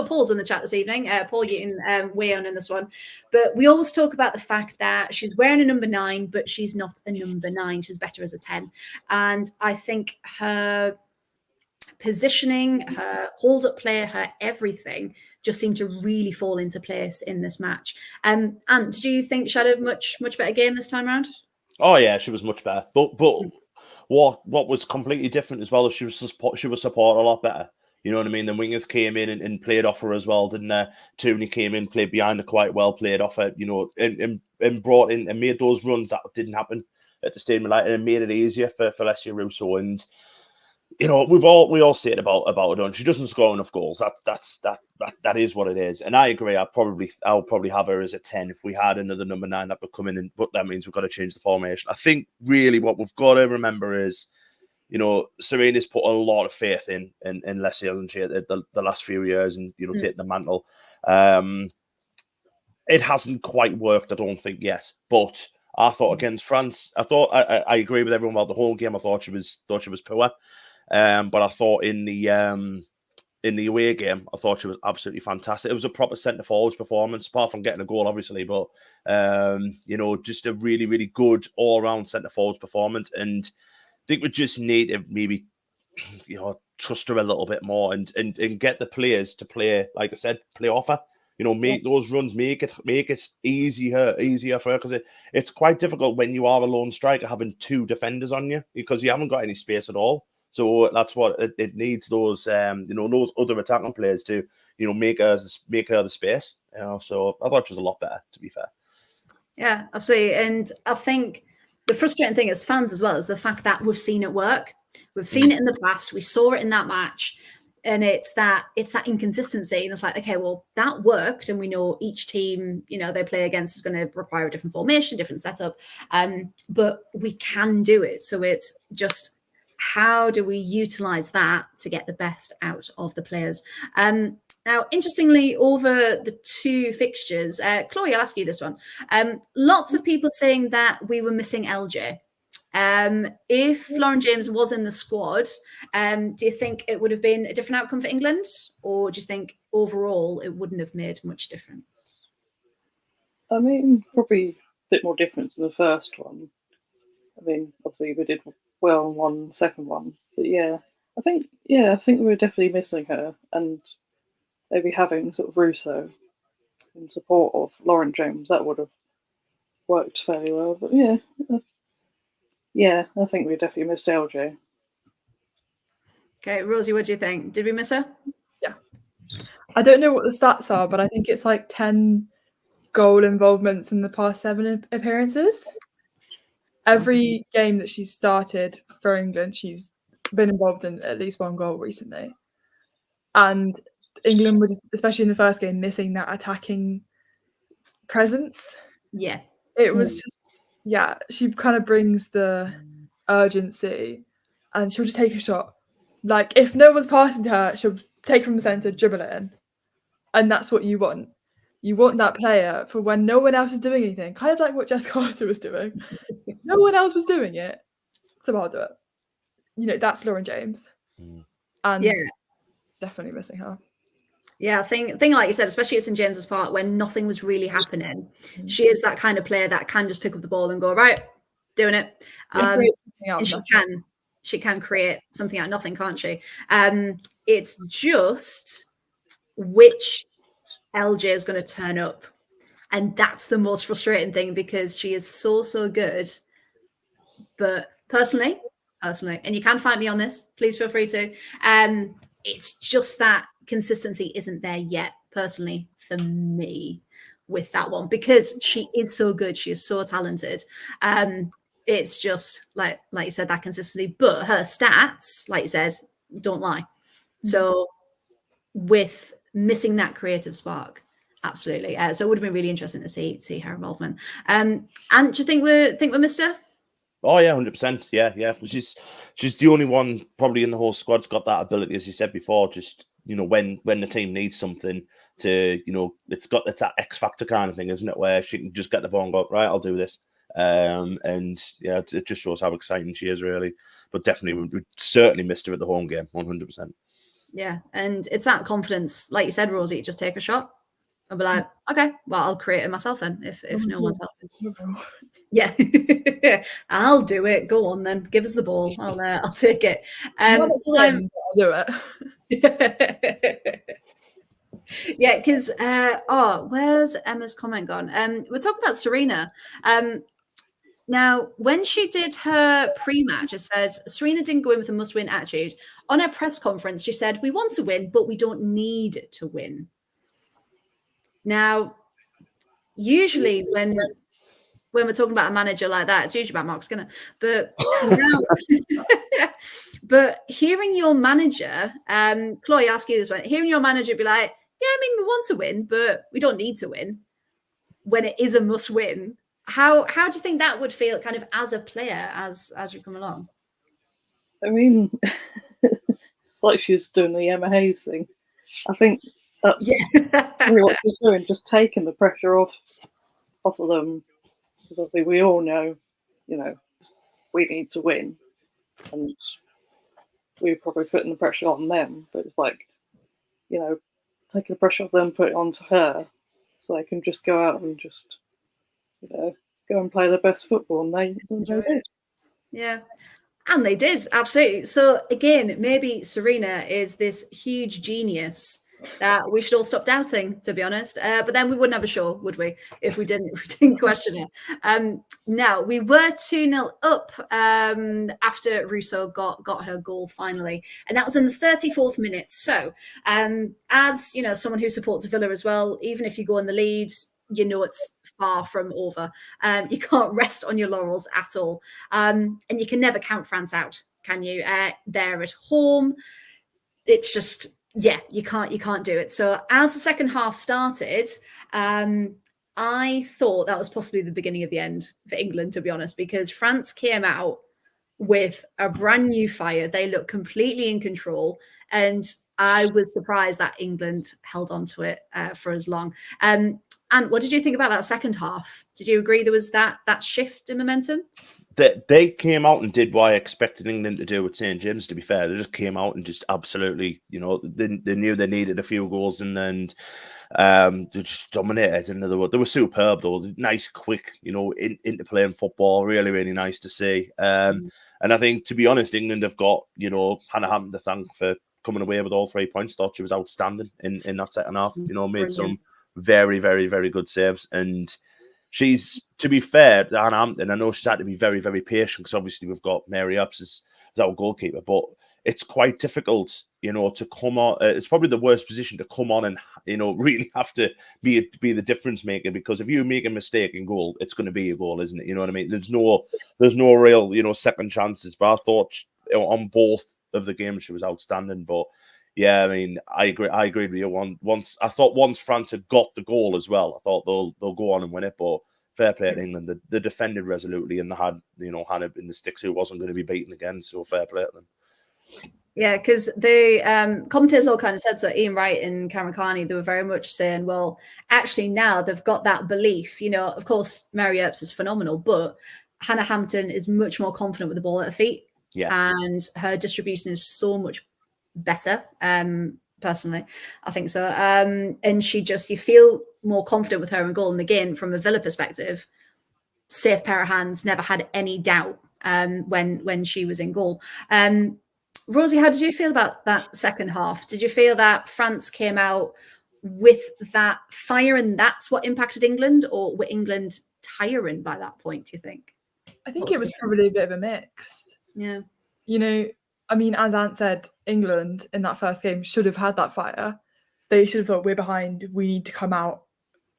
Paul's in the chat this evening. Paul, you can weigh in this one. But we always talk about the fact that she's wearing a number 9, but she's not a number 9. She's better as a 10. And I think her positioning, her hold-up play, her everything just seemed to really fall into place in this match. And do you think she had a much better game this time around? Oh yeah, she was much better. But what was completely different as well is she was supported a lot better. You know what I mean? The wingers came in and played off her as well, didn't they? Tooney came in, played behind her quite well, played off her, and brought in and made those runs that didn't happen at the Stadium of Light, and made it easier for Alessia Russo. And we all say it about her, and she doesn't score enough goals. That is what it is. And I agree. I'll probably have her as a 10 if we had another number 9 that would come in, but that means we've got to change the formation. I think really what we've got to remember is, Serena's put a lot of faith in Alessia, hasn't she, the last few years, and taking the mantle. It hasn't quite worked, I don't think, yet. But I thought against France, I agree with everyone about the whole game. I thought she was poor. But I thought in the away game, I thought she was absolutely fantastic. It was a proper centre forwards performance, apart from getting a goal, obviously. But just a really, really good all round centre forwards performance. And I think we just need to maybe trust her a little bit more and get the players to play, like I said, play off her. Make those runs, make it easier for her, because it's quite difficult when you are a lone striker having 2 defenders on you, because you haven't got any space at all. So that's what it needs, those those other attacking players to make her the space. So I thought she was a lot better, to be fair. Yeah, absolutely. And I think the frustrating thing as fans as well is the fact that we've seen it work. We've seen it in the past. We saw it in that match. And it's that inconsistency. And it's like, okay, well, that worked. And we know each team, they play against is going to require a different formation, different setup. But we can do it. So it's just, how do we utilize that to get the best out of the players? Now, interestingly, over the 2 fixtures, Chloe, I'll ask you this one. Lots of people saying that we were missing LJ. If Lauren James was in the squad, do you think it would have been a different outcome for England? Or do you think overall it wouldn't have made much difference? I mean, probably a bit more difference in the first one. I mean, obviously we did well on one, second one, but I think we're definitely missing her, and maybe having sort of Russo in support of Lauren James, that would have worked fairly well. But I think we definitely missed LJ. Okay, Rosie, what do you think? Did we miss her? Yeah. I don't know what the stats are, but I think it's like 10 goal involvements in the past 7 appearances. Every game that she's started for England, she's been involved in at least 1 goal recently. And England was, especially in the first game, missing that attacking presence. Yeah. It was just, she kind of brings the urgency, and she'll just take a shot. Like, if no one's passing to her, she'll take from the centre, dribble it in. And that's what you want. You want that player for when no one else is doing anything, kind of like what Jess Carter was doing. No one else was doing it, so I'll do it. You know, that's Lauren James. And definitely missing her. Yeah, thing like you said, especially at St James's Park when nothing was really happening. She is that kind of player that can just pick up the ball and go, right, doing it. And she can create something out of nothing, can't she? It's just which LJ is going to turn up. And that's the most frustrating thing, because she is so good. But personally, and you can find me on this, please feel free to. It's just that consistency isn't there yet, personally, for me with that one, because she is so good. She is so talented. It's just like you said, that consistency. But her stats, like you said, don't lie. So with missing that creative spark, absolutely. So it would have been really interesting to see her involvement. And do you think we missed her? Oh yeah, 100%. Yeah. She's the only one probably in the whole squad's got that ability, as you said before. Just when the team needs something to, it's that X factor kind of thing, isn't it? Where she can just get the ball and go, right, I'll do this. And yeah, it just shows how exciting she is, really. But definitely, we certainly missed her at the home game, 100%. Yeah, and it's that confidence, like you said, Rosie. Just take a shot. I'll be like, okay, well, I'll create it myself then. If no one's helping. Yeah, I'll do it. Go on then. Give us the ball. I'll take it. I'll do it. Yeah, because where's Emma's comment gone? We're talking about Serena. Now, when she did her pre-match, it said Serena didn't go in with a must-win attitude. On her press conference, she said, "We want to win, but we don't need to win." Now, usually when we're talking about a manager like that, it's usually about Mark Skinner. But but hearing your manager, Chloe, ask you this one. Hearing your manager be like, "Yeah, I mean, we want to win, but we don't need to win," when it is a must-win. How do you think that would feel, kind of as a player, as you come along? I mean, it's like she's doing the Emma Hayes thing. I think that's really what she's doing, just taking the pressure off of them. Because obviously we all know, we need to win, and we're probably putting the pressure on them. But it's like, taking the pressure off them, put it onto her, so they can just go out and just, go and play their best football, and they did. Yeah, and they did, absolutely. So again, maybe Serena is this huge genius that we should all stop doubting, to be honest. But then we wouldn't have a show, would we, if we didn't question it? Now, we were 2-0 up after Russo got her goal finally, and that was in the 34th minute. So as someone who supports Villa as well, even if you go in the lead, it's far from over. You can't rest on your laurels at all. And you can never count France out, can you? They're at home. It's just, you can't do it. So as the second half started, I thought that was possibly the beginning of the end for England, to be honest, because France came out with a brand new fire. They looked completely in control. And I was surprised that England held on to it for as long. And what did you think about that second half? Did you agree there was that shift in momentum? they came out and did what I expected England to do with St. James, to be fair. They just came out and just absolutely, they knew they needed a few goals and they just dominated. And they were superb, though. Nice, quick, into playing football. Really, really nice to see. And I think, to be honest, England have got, Hannah Hampton to thank for coming away with all 3 points. Thought she was outstanding in that second half. Made some very, very, very good saves. And she's, to be fair, Hannah Hampton, I know she's had to be very, very patient because obviously we've got Mary Earps as our goalkeeper, but it's quite difficult, to come on. It's probably the worst position to come on and, really have to be the difference maker, because if you make a mistake in goal, it's going to be a goal, isn't it? You know what I mean? There's no real, second chances. But I thought on both of the games she was outstanding. But yeah, I mean, I agree with you. Once France had got the goal as well, I thought they'll go on and win it. But fair play to England. They defended resolutely, and they had Hannah in the sticks, who wasn't going to be beaten again. So fair play to them. Yeah, because the commentators all kind of said so. Ian Wright and Cameron Carney, they were very much saying, well, actually now they've got that belief. Of course, Mary Earps is phenomenal, but Hannah Hampton is much more confident with the ball at her feet. Yeah. And her distribution is so much better. Personally, I think so. And you feel more confident with her in goal. And again, from a Villa perspective, safe pair of hands, never had any doubt when she was in goal. Rosie, how did you feel about that second half? Did you feel that France came out with that fire and that's what impacted England, or were England tiring by that point, do you think? I think it was probably a bit of a mix. Yeah. I mean, as Ant said, England in that first game should have had that fire. They should have thought, we're behind, we need to come out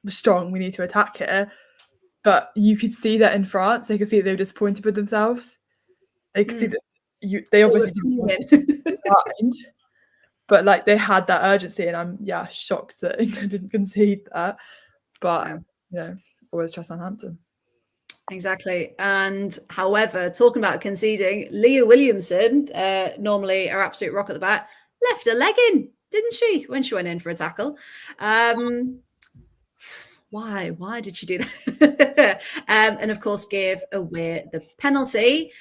strong, we need to attack here. But you could see that in France. They could see that they were disappointed with themselves. They could see that they obviously didn't behind, but they had that urgency, and I'm shocked that England didn't concede that. But always trust Hampton. Exactly. And however, talking about conceding, Leah Williamson, normally our absolute rock at the back, left her leg in, didn't she, when she went in for a tackle? Why did she do that? And of course gave away the penalty.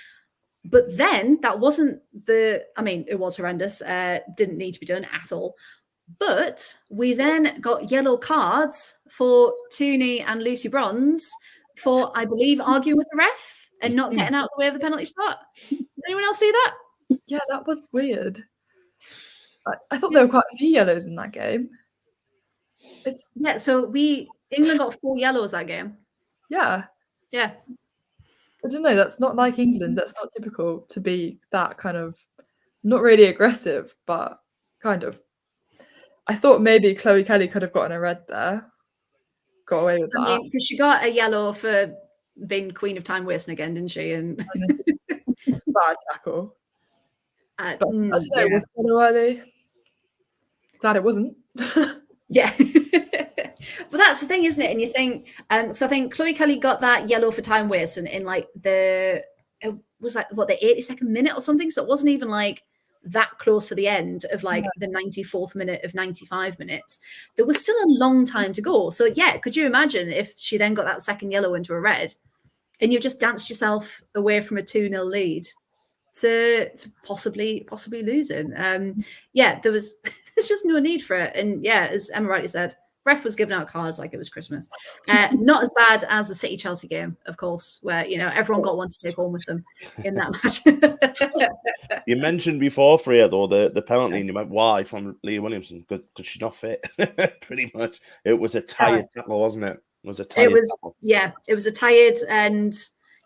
But then that wasn't it was horrendous. Didn't need to be done at all. But we then got yellow cards for Tooney and Lucy Bronze for, I believe, arguing with the ref and not getting out of the way of the penalty spot. Did anyone else see that? Yeah, that was weird. I thought there were quite a few yellows in that game. So England got 4 yellows that game. Yeah. Yeah. I don't know, that's not like England. That's not typical to be that kind of, not really aggressive, but kind of. I thought maybe Chloe Kelly could have gotten a red there. Got away with that. Because she got a yellow for being queen of time wasting again, didn't she? And bad tackle. But I don't know, yeah. was it worthy? Glad it wasn't. Yeah. Well, that's the thing, isn't it? And you think, because I think Chloe Kelly got that yellow for time wasting in it was the 82nd minute or something. So it wasn't even that close to the end of the 94th minute of 95 minutes. There was still a long time to go. So yeah, could you imagine if she then got that second yellow into a red and you just danced yourself away from a 2-0 lead to possibly losing? There's just no need for it. And yeah, as Emma rightly said, ref was giving out cards like it was Christmas. Not as bad as the City Chelsea game, of course, where everyone got one to take home with them in that match. You mentioned before, Freya, though, the penalty, and you went, why, from Leah Williamson? Could she not fit? Pretty much. It was a tired tackle, wasn't it? It was a tired tackle. Yeah, it was a tired, and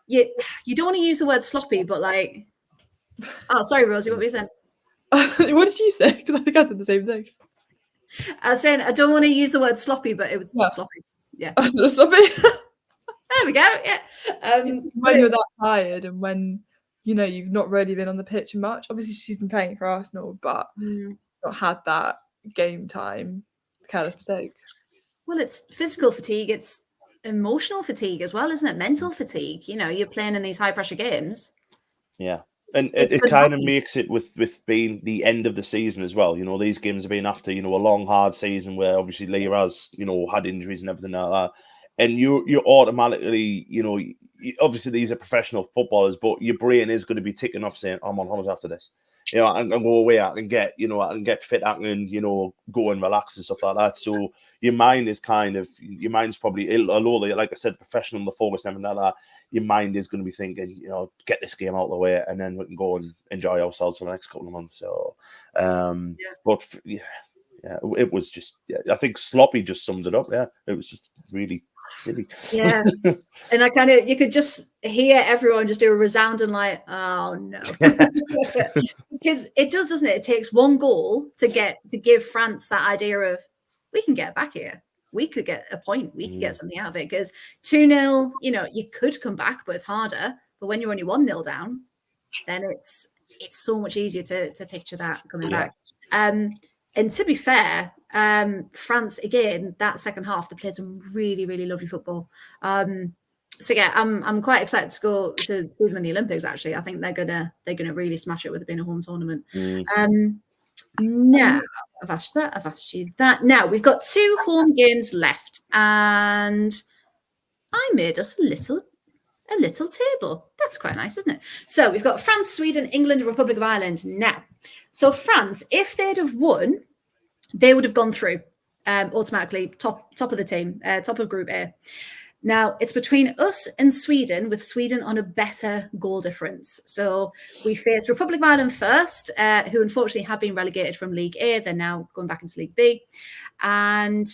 you don't want to use the word sloppy, but oh, sorry, Rosie, what were you saying? What did you say? Because I think I said the same thing. I was saying I don't want to use the word sloppy, but it was sloppy. Yeah. I was sloppy. There we go. Yeah. When you're that tired and when you've not really been on the pitch much. Obviously, she's been playing for Arsenal, but not had that game time. Careless mistake. Well, it's physical fatigue. It's emotional fatigue as well, isn't it? Mental fatigue. You're playing in these high pressure games. Yeah. And it kind of makes it with being the end of the season as well. These games have been after, a long, hard season where obviously Leah has, had injuries and everything like that. and you automatically, obviously these are professional footballers, but your brain is going to be ticking off saying, I'm on holiday after this. I can go away, I can get fit, I can, go and relax and stuff like that. So your mind's probably, although, like I said, professional, the focus and everything like that, your mind is going to be thinking, get this game out of the way, and then we can go and enjoy ourselves for the next couple of months. So, but it was just, I think sloppy just sums it up. Yeah, it was just really silly. Yeah. And you could just hear everyone just do a resounding like, oh no. Because it does, doesn't it? It takes one goal to give France that idea of, we can get back here. We could get a point. We could get something out of it. Because 2-0, you could come back, but it's harder. But when you're only 1-0 down, then it's so much easier to picture that coming back. And to be fair, France, again, that second half, they played some really, really lovely football. So yeah, I'm quite excited to go to them in the Olympics. Actually, I think they're gonna really smash it with it being a home tournament. Now I've asked you that. Now we've got 2 home games left, and I made us a little table. That's quite nice, isn't it? So we've got France, Sweden, England, Republic of Ireland. Now, so France, if they'd have won, they would have gone through automatically, top of the team, top of Group A. Now, it's between us and Sweden, with Sweden on a better goal difference. So we face Republic of Ireland first, who unfortunately have been relegated from League A. They're now going back into League B. And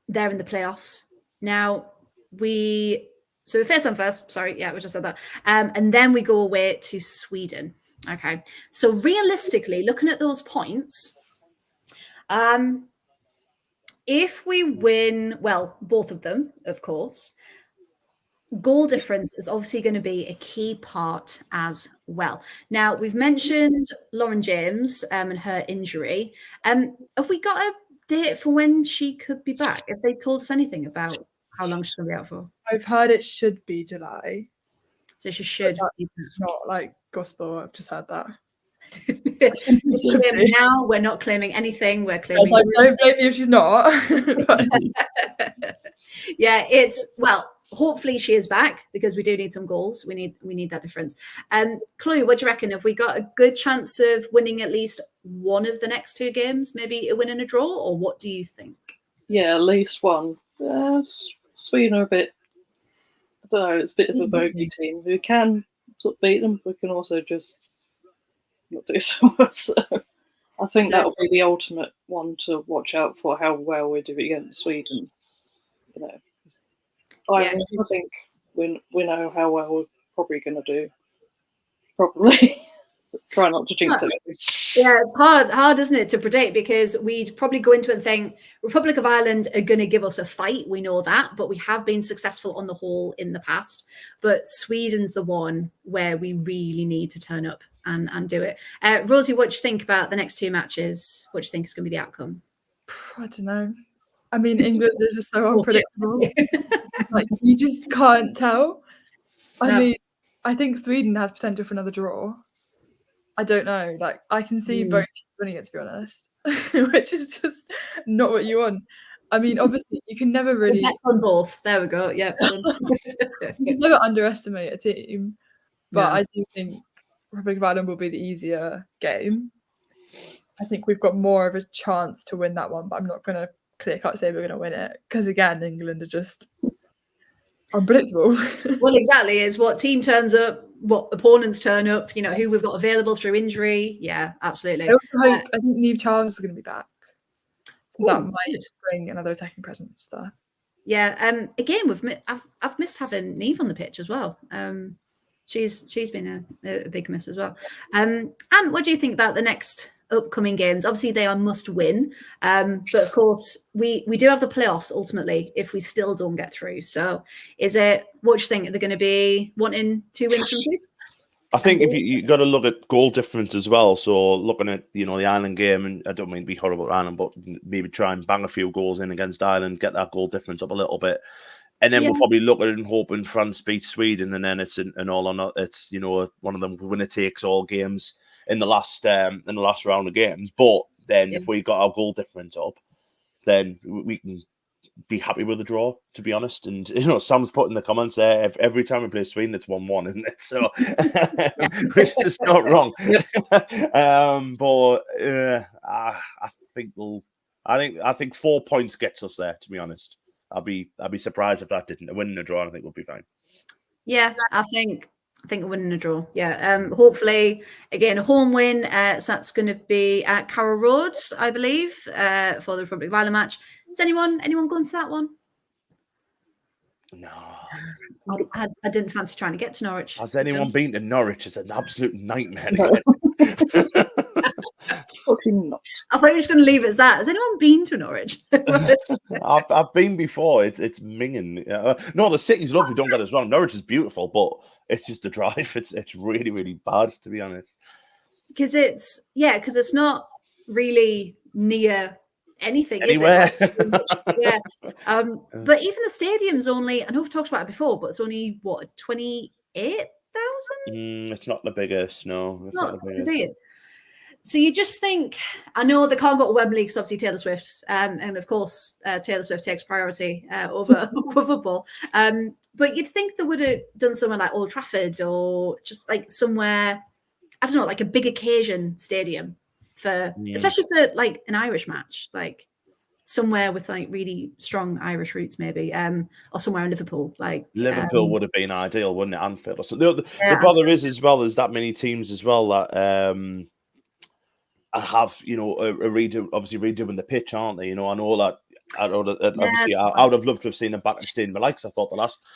they're in the playoffs. Now, we face them first. Sorry, yeah, we just said that. And then we go away to Sweden. Okay. So realistically, looking at those points, if we win, well, both of them, of course, goal difference is obviously going to be a key part as well. Now, we've mentioned Lauren James and her injury. Have we got a date for when she could be back? Have they told us anything about how long she's going to be out for? I've heard it should be July. So she should. That's not like gospel. I've just heard that. Now we're not claiming anything. We're claiming. Don't blame me if she's not. Yeah, hopefully she is back, because we do need some goals. We need that difference. Chloe, what do you reckon? Have we got a good chance of winning at least one of the next 2 games? Maybe a win and a draw, or what do you think? Yeah, at least one. Sweden are a bit, I don't know, it's a bit of a bogey team. We can sort of beat them, we can also just not do so well. So I think that will be the ultimate one to watch out for, how well we do against Sweden. I think we know how well we're probably going to do. Probably. Try not to jinx it. Yeah, it's hard, isn't it, to predict, because we'd probably go into it and think Republic of Ireland are going to give us a fight. We know that, but we have been successful on the whole in the past. But Sweden's the one where we really need to turn up and do it. Rosie, what do you think about the next 2 matches? What do you think is going to be the outcome? I don't know. I mean, England is just so unpredictable. Like, you just can't tell. I mean, I think Sweden has potential for another draw. I don't know. Like, I can see both teams winning it, to be honest, which is just not what you want. I mean, obviously, you can never really. That's on both. There we go. Yeah. You can never underestimate a team, but I do think Republic of Ireland will be the easier game. I think we've got more of a chance to win that one, but I'm not going to clear-cut say we're going to win it, because again, England are just unpredictable. Well, exactly. Is what team turns up, what opponents turn up, who we've got available through injury. Yeah, absolutely. I also hope, I think Niamh Charles is going to be back. So that might bring another attacking presence there. Yeah. Again, I've missed having Niamh on the pitch as well. She's been a big miss as well. And what do you think about the next upcoming games? Obviously, they are must win, but of course, we do have the playoffs ultimately if we still don't get through. So, what do you think? Are they going to be wanting 2 wins from 2? I think if you got to look at goal difference as well. So looking at the Ireland game, and I don't mean to be horrible at Ireland, but maybe try and bang a few goals in against Ireland, get that goal difference up a little bit. And then we'll probably look at it and hoping France beats Sweden, and then it's an all or not. It's one of them winner takes all games in the last round of games. But then if we got our goal difference up, then we can be happy with the draw, to be honest. And Sam's put in the comments there, every time we play Sweden, it's 1-1, isn't it? So, which is not wrong. But I think 4 points gets us there. To be honest, I'll be surprised if that didn't. A win and a draw, I think, we'll be fine. Yeah, I think a win and a draw. Yeah. Hopefully, again, a home win. So that's going to be at Carrow Road, I believe, for the Republic of Ireland match. Is anyone going to that one? No. I didn't fancy trying to get to Norwich. Has anyone been to Norwich? It's an absolute nightmare. Fucking not. I thought you were just going to leave it as that. Has anyone been to Norwich? I've been before. It's minging. No, the city's lovely. Don't get us wrong. Norwich is beautiful, but it's just the drive. It's really, really bad, to be honest. Because it's not really near anything, Anywhere. is it? Yeah. But even the stadium's only, I know we've talked about it before, but it's only what, 28,000? It's not the biggest, no. It's not the biggest. So you just think, I know they can't go to Wembley because obviously Taylor Swift, and of course Taylor Swift takes priority over football. But you'd think they would have done somewhere like Old Trafford, or just like somewhere, I don't know, like a big occasion stadium especially for like an Irish match, like somewhere with like really strong Irish roots, maybe, or somewhere in Liverpool. Like Liverpool would have been ideal, wouldn't it? Anfield or something. The bother is as well, there's that many teams as well that I have, obviously redoing the pitch, aren't they? I know that. I would have loved to have seen it back in stadium. But I thought the last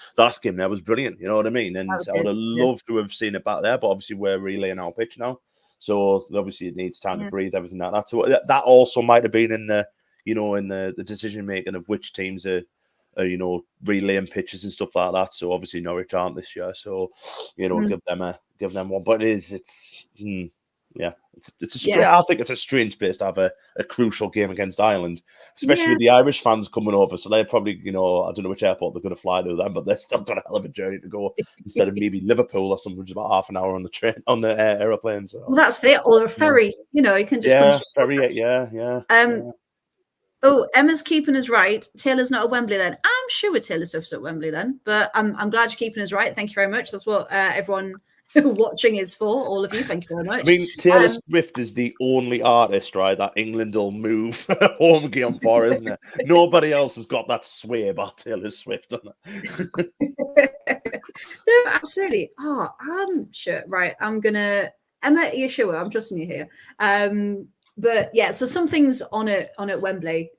game there was brilliant. You know what I mean? And I would have loved to have seen it back there. But obviously we're relaying our pitch now, so obviously it needs time to breathe, everything like that. So that also might have been in the in the decision making of which teams are relaying pitches and stuff like that. So obviously Norwich aren't this year. So give them one. But it's. I think it's a strange place to have a crucial game against Ireland, especially with the Irish fans coming over. So they're probably, I don't know which airport they're going to fly to them, but they're still got a hell of a journey to go instead of maybe Liverpool or something, which is about half an hour on the train, on the aeroplane. So well, that's it, or a ferry. You can just come ferry. Yeah. Oh, Emma's keeping us right. Taylor's not at Wembley then. I'm sure Taylor Swift's at Wembley then, but I'm glad you're keeping us right. Thank you very much. That's what everyone watching is for, all of you. Thank you very much. I mean, Taylor Swift is the only artist, right, that England will move home game for, isn't it? Nobody else has got that sway about Taylor Swift, on it. No, absolutely. Oh, I'm sure. Right, Emma, are you sure? I'm trusting you here. But yeah, so something's on at Wembley,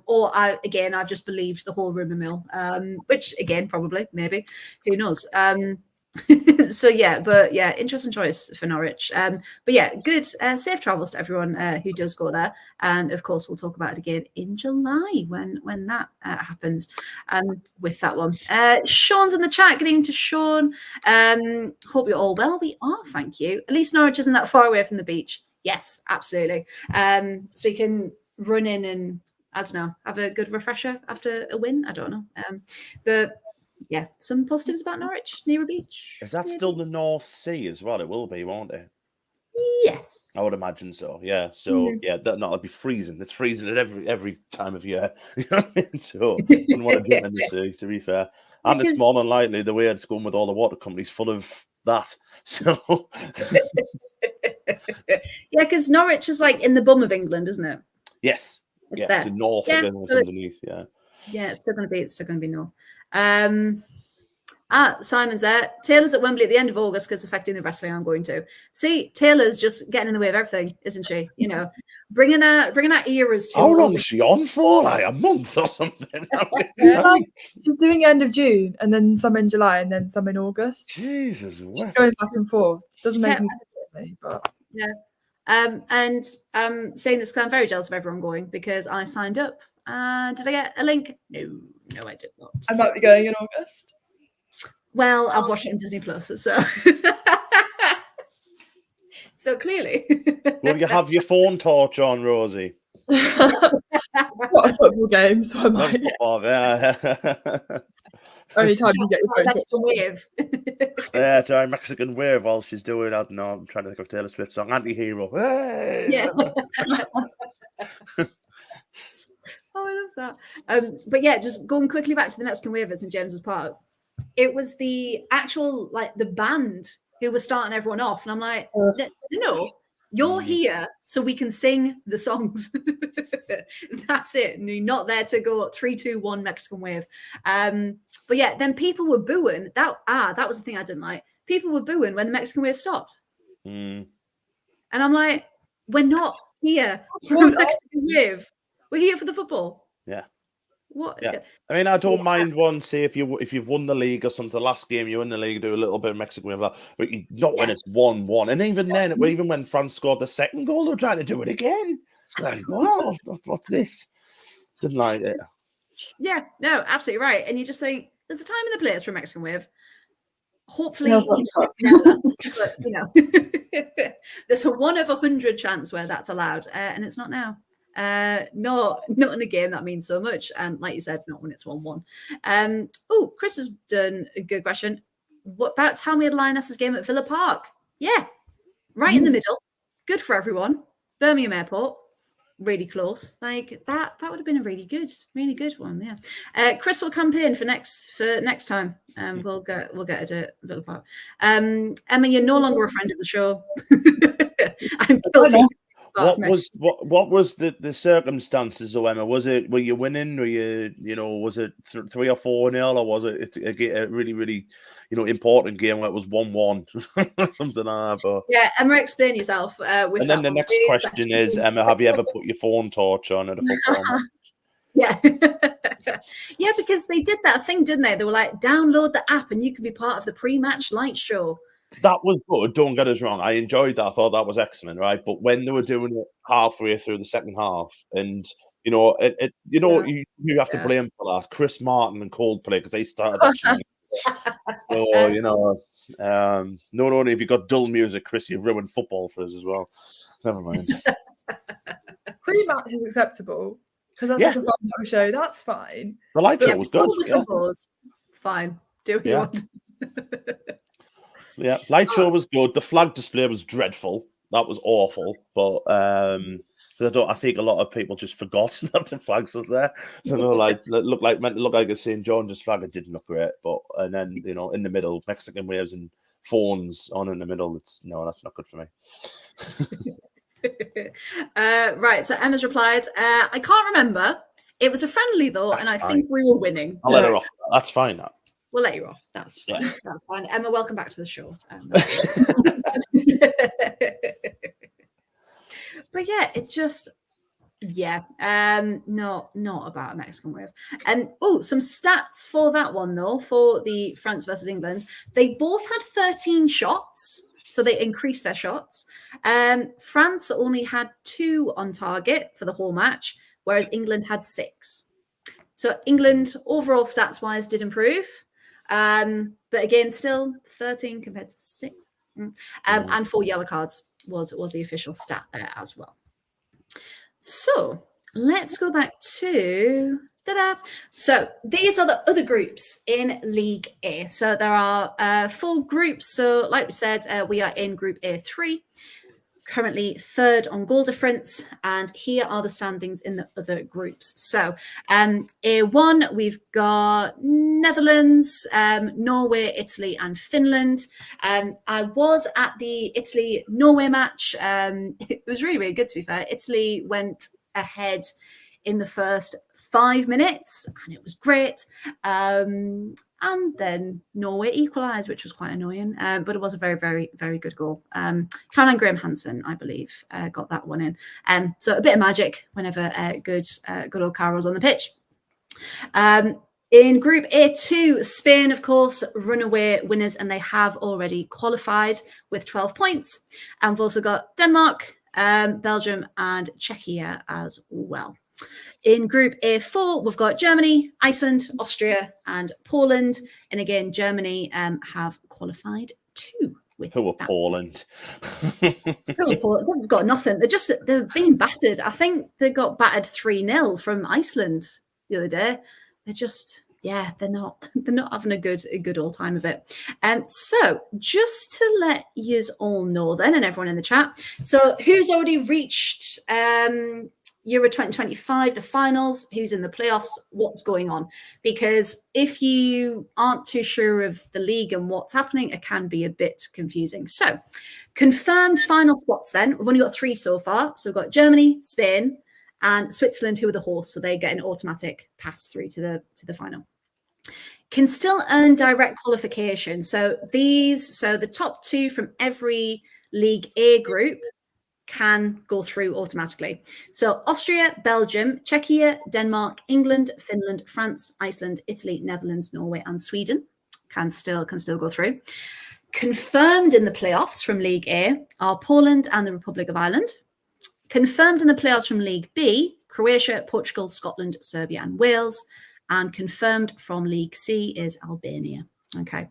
or I've just believed the whole rumour mill, which again, probably, maybe, who knows. So interesting choice for Norwich. But yeah, good, safe travels to everyone who does go there, and of course we'll talk about it again in July when that happens. With that one, Sean's in the chat. Good evening to Sean. Hope you're all well. We are, thank you. At least Norwich isn't that far away from the beach. Yes, absolutely. So we can run in and, I don't know, have a good refresher after a win. I don't know. But yeah, some positives about Norwich near a beach. Is that still the North Sea as well? It will be, won't it? Yes, I would imagine so. Yeah. So that'll be freezing. It's freezing at every time of year. You know what I mean? So I wouldn't want to jump in the sea, to be fair. And it's more than likely the way it's going with all the water companies full of that. So yeah, because Norwich is like in the bum of England, isn't it? Yes. It's there. The north of England, so underneath. Yeah. Yeah, it's still going to be north. Simon's there. Taylor's at Wembley at the end of August because affecting the wrestling I'm going to. See, Taylor's just getting in the way of everything, isn't she? Bringing our eras to. How long is she on for? Like a month or something? It's like she's doing end of June and then some in July and then some in August. Jesus, she's going back and forth. Doesn't make any sense to me, but yeah. And I'm saying this because I'm very jealous of everyone going because I signed up. Did I get a link? No, I did not. I might be going in August. Well, I've watched it on Disney Plus, so so clearly. Will you have your phone torch on, Rosie? Not a football game, so I might. Only time you get your phone Mexican wave. Yeah, doing Mexican wave while she's doing, I don't know, I'm trying to think of Taylor Swift song, Anti-Hero. Hey! Yeah. Oh, I love But yeah, just going quickly back to the Mexican wave at St James's Park. It was the actual the band who was starting everyone off, and I'm like, no, you're here so we can sing the songs. That's it. You're not there to go 3, 2, 1 Mexican wave. But yeah, then people were booing. That was the thing I didn't like. People were booing when the Mexican wave stopped, and I'm like, we're not here for the Mexican wave. We're here for the football. Yeah. What? Yeah. I mean, I don't mind one. Say if you've won the league or something, the last game you win the league, do a little bit of Mexican wave, but not when it's 1-1. And even then, even when France scored the second goal, they were trying to do it again. Like, wow, what's this? Didn't like it. Yeah, no, absolutely right. And you just think there's a time and a place for a Mexican wave. Hopefully, there's a 1 of 100 chance where that's allowed, and it's not now. Not in a game that means so much, and like you said, not when it's 1-1. Oh, Chris has done a good question. What about time we had Lionesses game at Villa Park? Yeah, right in the middle. Good for everyone. Birmingham Airport, really close. Like that would have been a really good one. Yeah. Chris will campaign for next time. We'll get it at Villa Park. Emma, you're no longer a friend of the show. I'm guilty. What was the circumstances, though, Emma? Were you winning? Were was it 3 or 4-0, or was it a really, really, important game where it was 1-1, something like that? But... Yeah, Emma, explain yourself. And then the next question is, Emma, have you ever put your phone torch on at a football match? Yeah. Yeah, because they did that thing, didn't they? They were like, download the app and you can be part of the pre-match light show. That was good. Don't get us wrong. I enjoyed that. I thought that was excellent, right? But when they were doing it halfway through the second half, and you have to blame for that. Chris Martin and Coldplay, because they started. So not only have you got dull music, Chris, you've ruined football for us as well. Never mind. Pre-match is acceptable because that's like a fun show. That's fine. The light show was good. Fine. Do what you want. Yeah, light show was good. The flag display was dreadful. That was awful. But I think a lot of people just forgot that the flags was there. So it looked like a St. George's flag. It didn't look great. But and then in the middle, Mexican waves and phones on in the middle. That's not good for me. Right. So Emma's replied, I can't remember. It was a friendly though, and I think we were winning. I'll let her off. That's fine now. We'll let you off. That's fine. Yeah. That's fine. Emma, welcome back to the show. But yeah, it just, not about a Mexican wave. Some stats for that one though, for the France versus England. They both had 13 shots, so they increased their shots. France only had 2 on target for the whole match, whereas England had 6. So England overall stats wise did improve. But again, still 13 compared to 6. And 4 yellow cards was the official stat there as well. So let's go back to So these are the other groups in League A. So there are 4 groups. So like we said, we are in Group A3. Currently 3rd on goal difference, and here are the standings in the other groups. So A1, we've got Netherlands, Norway, Italy, and Finland. I was at the Italy-Norway match. It was really, really good, to be fair. Italy went ahead in the first 5 minutes, and it was great. And then Norway equalised, which was quite annoying, but it was a very, very, very good goal. Caroline Graham-Hansen, I believe, got that one in. So a bit of magic whenever good old Carol's on the pitch. In Group A2, Spain, of course, runaway winners, and they have already qualified with 12 points. And we've also got Denmark, Belgium, and Czechia as well. In Group A4, we've got Germany, Iceland, Austria, and Poland. And again, Germany have qualified too. Who are Poland? They've got nothing. They're being battered. I think they got battered 3-0 from Iceland the other day. They're not having a good old time of it. So just to let you all know then, and everyone in the chat, so who's already reached Euro 2025, the finals, who's in the playoffs, what's going on. Because if you aren't too sure of the league and what's happening, it can be a bit confusing. So confirmed final spots then. We've only got 3 so far. So we've got Germany, Spain, and Switzerland, who are the horse. So they get an automatic pass through to the final. Can still earn direct qualification. So the top 2 from every League A group can go through automatically. So Austria, Belgium, Czechia, Denmark, England, Finland, France, Iceland, Italy, Netherlands, Norway, and Sweden can still go through. Confirmed in the playoffs from League A are Poland and the Republic of Ireland. Confirmed in the playoffs from League B, Croatia, Portugal, Scotland, Serbia, and Wales. And confirmed from League C is Albania. Okay,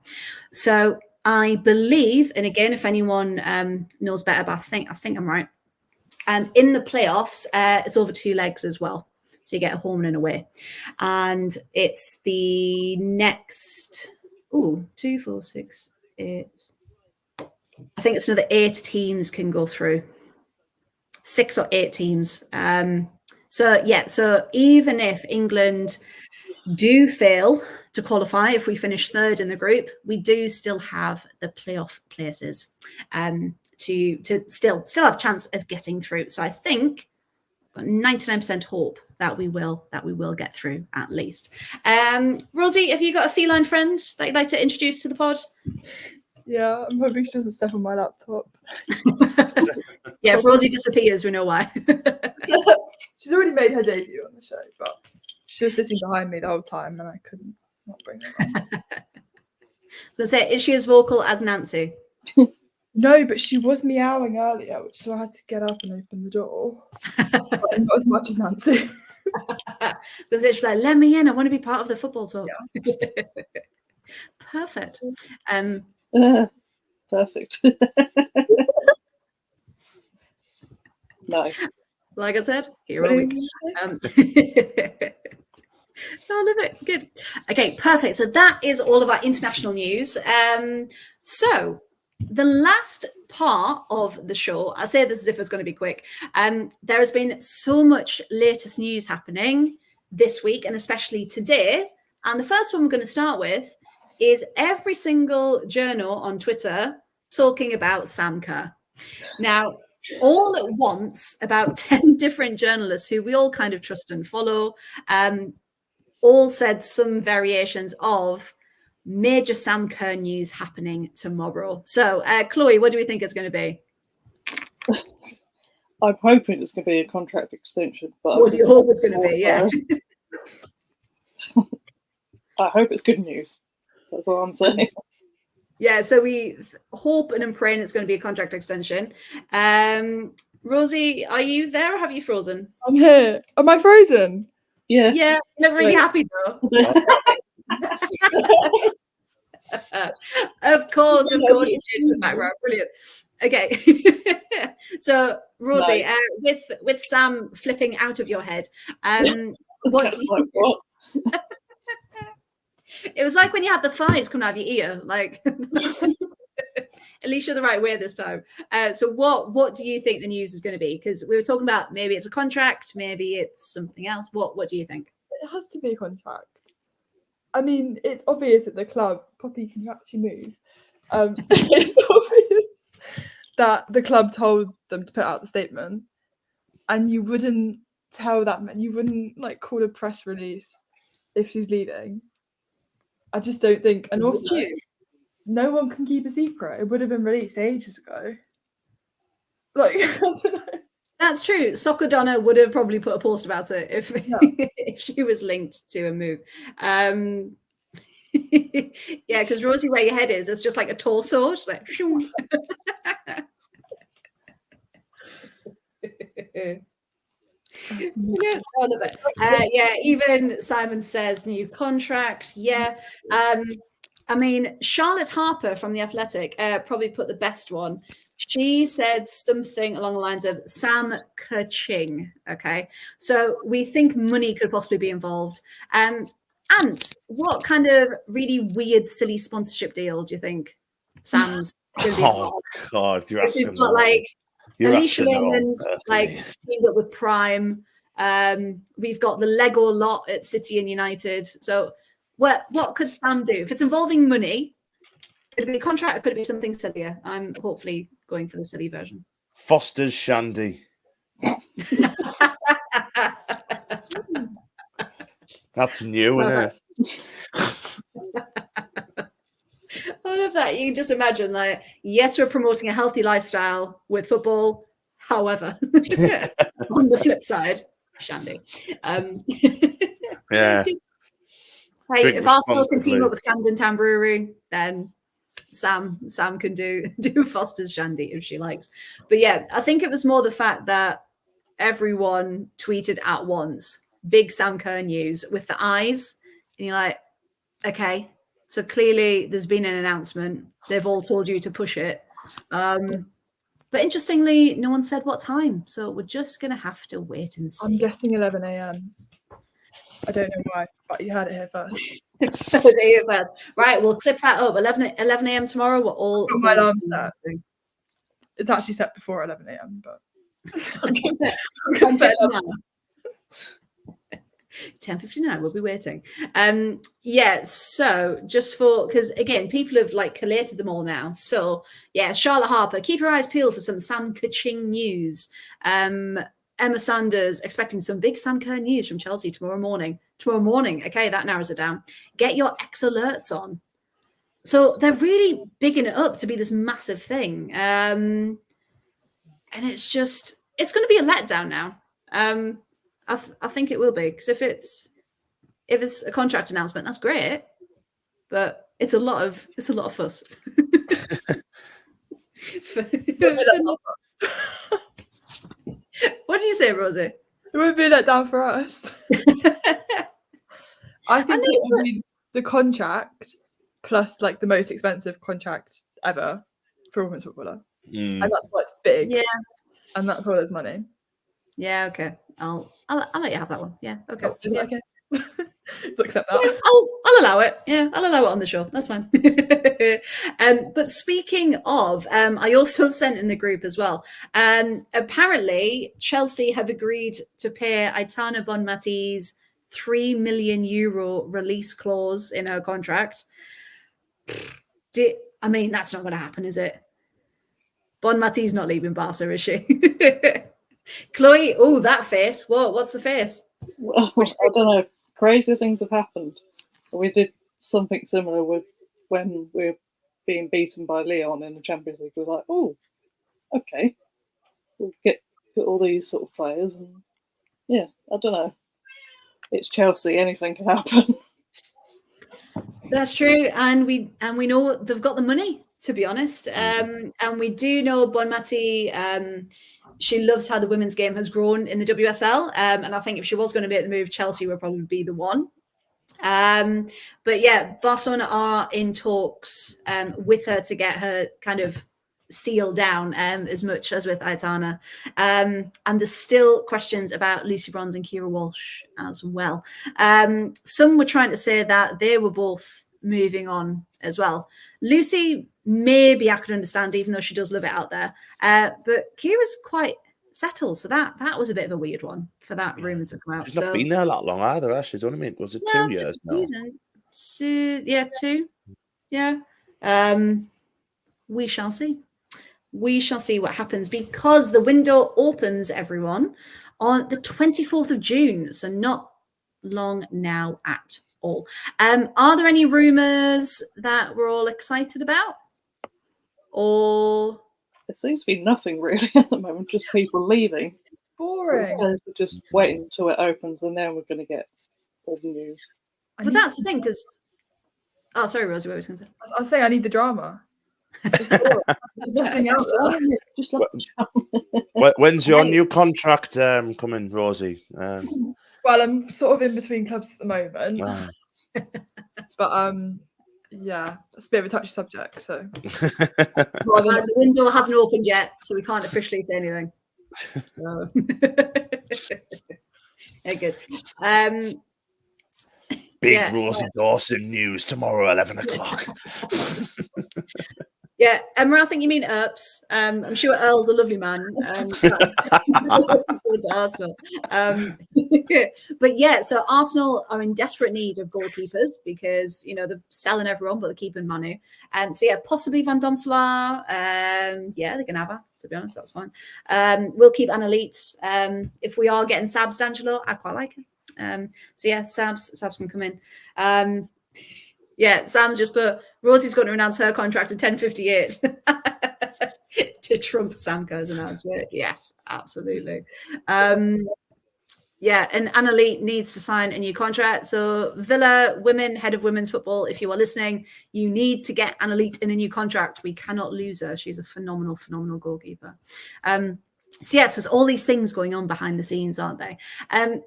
so I believe, and again, if anyone knows better, but I think I'm right. In the playoffs, it's over 2 legs as well, so you get a home and away, and it's the next 2, 4, 6, 8. I think it's another 8 teams can go through. 6 or 8 teams. So even if England do fail to qualify, if we finish 3rd in the group, we do still have the playoff places to still have a chance of getting through. So I think I've got 99% hope that we will get through at least. Rosie, have you got a feline friend that you'd like to introduce to the pod? Yeah, I'm hoping she doesn't step on my laptop. Yeah, if Rosie disappears, we know why. She's already made her debut on the show, but she was sitting behind me the whole time and I couldn't not bring her on. So I say, is she as vocal as Nancy? No, but she was meowing earlier, so I had to get up and open the door. But not as much as Nancy. Because she's like, let me in, I want to be part of the football talk. Yeah. Perfect. Perfect. No. Like I said, here all week. I love it. Good. Okay, perfect. So that is all of our international news. So the last part of the show, I say this as if it's going to be quick. There has been so much latest news happening this week, and especially today. And the first one we're going to start with is every single journal on Twitter talking about Sam Kerr. Now, all at once, about 10 different journalists who we all kind of trust and follow, all said some variations of major Sam Kerr news happening tomorrow. So, Chloe, what do we think it's going to be? I'm hoping it's going to be a contract extension. But what do you hope it's going to be? Yeah. I hope it's good news. That's all I'm saying. Yeah, so we hope and praying it's going to be a contract extension. Rosie, are you there or have you frozen? I'm here. Am I frozen? Yeah. Yeah, you look really happy though. Of course, you changed the background. Brilliant. Okay. So, Rosie, with Sam flipping out of your head, what do you think? It was like when you had the flies coming out of your ear, like at least you're the right way this time. So what do you think the news is going to be? Because we were talking about maybe it's a contract, maybe it's something else. What do you think? It has to be a contract. I mean, it's obvious at the club. Poppy, can you actually move? It's obvious that the club told them to put out the statement, and you wouldn't tell that man. You wouldn't like call a press release if she's leaving. I just don't think, and also no one can keep a secret. It would have been released ages ago. Like, I don't know. That's true. Soccer Donna would have probably put a post about it if if she was linked to a move. Yeah, because Rosie, where your head is, it's just like a torso. She's like, yeah, all of it. Yeah, even Simon says new contract. Yeah. I mean, Charlotte Harper from The Athletic probably put the best one. She said something along the lines of Sam Kerching. Okay. So we think money could possibly be involved. And what kind of really weird, silly sponsorship deal do you think Sam's going to be involved? Oh, God. You're asking we've got like You're Alicia Lehman's asking like teamed up with Prime. We've got the Lego lot at City and United. So what could Sam do? If it's involving money, could it be a contract or could it be something sillier? I'm hopefully going for the silly version. Foster's Shandy. That's new, isn't it? I love that. You can just imagine, like, yes, we're promoting a healthy lifestyle with football. However, on the flip side, Shandy. Yeah. Hey, Drink if Arsenal can team responsibly. up with Camden Town Brewery, then Sam can do Foster's Shandy if she likes. But yeah, I think it was more the fact that everyone tweeted at once, big Sam Kerr news with the eyes. And you're like, okay, so clearly there's been an announcement. They've all told you to push it. But interestingly, no one said what time. So we're just going to have to wait and see. I'm guessing 11 a.m. I don't know why, but you had it here first. Right, we'll clip that up. 11 a.m. tomorrow. We're all. Got my alarm set. It's actually set before 11 a.m. But 10:59. We'll be waiting. Yeah. So just because again, people have like collated them all now. So yeah, Charlotte Harper, keep your eyes peeled for some Sam Ka-ching news. Emma Sanders expecting some big Sam Kerr news from Chelsea tomorrow morning. Okay, that narrows it down. Get your X alerts on. So they're really bigging it up to be this massive thing. And it's going to be a letdown now. I think it will be, because if it's a contract announcement, that's great, but it's a lot of fuss. What did you say, Rosie? it won't be let down for us. I think it would be the contract plus like the most expensive contract ever for a women's footballer. And that's why it's big. Yeah. And that's why there's money. Yeah, okay. I'll let you have that one. Yeah, okay. Is yeah. that okay? So accept that. Yeah, I'll allow it. Yeah, I'll allow it on the show. That's fine. But speaking of, I also sent in the group as well. Apparently, Chelsea have agreed to pay Aitana Bonmati's €3 million release clause in her contract. I mean, that's not going to happen, is it? Bonmati's not leaving Barca, is she? Chloe, oh, that face. What's the face? Well, I don't know. Crazy things have happened. We did something similar with when we were being beaten by Lyon in the Champions League. We were like, oh, okay, we'll get all these sort of players, and yeah, I don't know. It's Chelsea; anything can happen. That's true, and we know they've got the money. To be honest, and we do know Bonmati. She loves how the women's game has grown in the WSL, and I think if she was going to make the move, Chelsea would probably be the one. But yeah, Barcelona are in talks with her to get her kind of sealed down as much as with Aitana. And there's still questions about Lucy Bronze and Kira Walsh as well. Some were trying to say that they were both moving on as well. Lucy, maybe I could understand, even though she does love it out there. But Kira's quite settled, so that was a bit of a weird one for that rumour to come out. She's not been there that long either, has she? She's only been, was it 2 years now? Yeah, 2. Yeah. We shall see. We shall see what happens, because the window opens, everyone, on the 24th of June. So not long now at all. Are there any rumours that we're all excited about? Or There seems to be nothing really at the moment, just people leaving. It's boring. So we're just waiting until it opens, and then we're going to get all the news. but that's the thing, because sorry, Rosie, what were you going to say? I was saying I need the drama. There's nothing out there. Just like When's your new contract coming, Rosie? Well, I'm sort of in between clubs at the moment. Wow. But yeah, it's a bit of a touchy subject. So The window hasn't opened yet, so we can't officially say anything. No. Yeah, good. Big Yeah. Rosie Dawson news tomorrow, 11 o'clock. Yeah, Emma, I think you mean Earps. I'm sure Earl's a lovely man. To Arsenal. But yeah, so Arsenal are in desperate need of goalkeepers because they're selling everyone, but they're keeping Manu. So yeah, possibly Van Domselaar. Yeah, they can have her. To be honest, that's fine. We'll keep Annalise. If we are getting Sabs D'Angelo, I quite like her. So yeah, Sabs can come in. Yeah, Sam's just put Rosie's going to announce her contract in 10-50 years to trump Samco's announcement. Yes, absolutely. Yeah, and Annalie needs to sign a new contract. So Villa Women, head of women's football, if you are listening, you need to get Annalie in a new contract. We cannot lose her. She's a phenomenal, phenomenal goalkeeper. So yeah, so it's all these things going on behind the scenes, aren't they?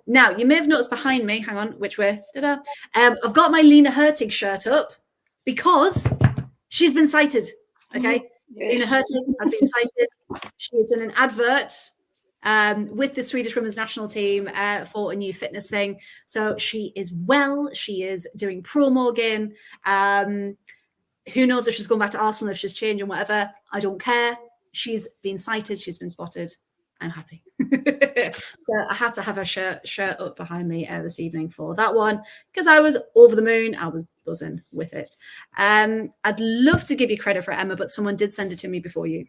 Now, you may have noticed behind me, hang on, which way? I've got my Lena Hurtig shirt up because she's been cited, okay? Yes. Lena Hurtig has been cited. She is in an advert with the Swedish women's national team for a new fitness thing. So she is well. She is doing promo again. Who knows if she's going back to Arsenal, if she's changing, whatever. I don't care. She's been cited. She's been spotted. I'm happy. So I had to have her shirt up behind me this evening for that one because I was over the moon. I was buzzing with it. I'd love to give you credit for it, Emma, but someone did send it to me before you.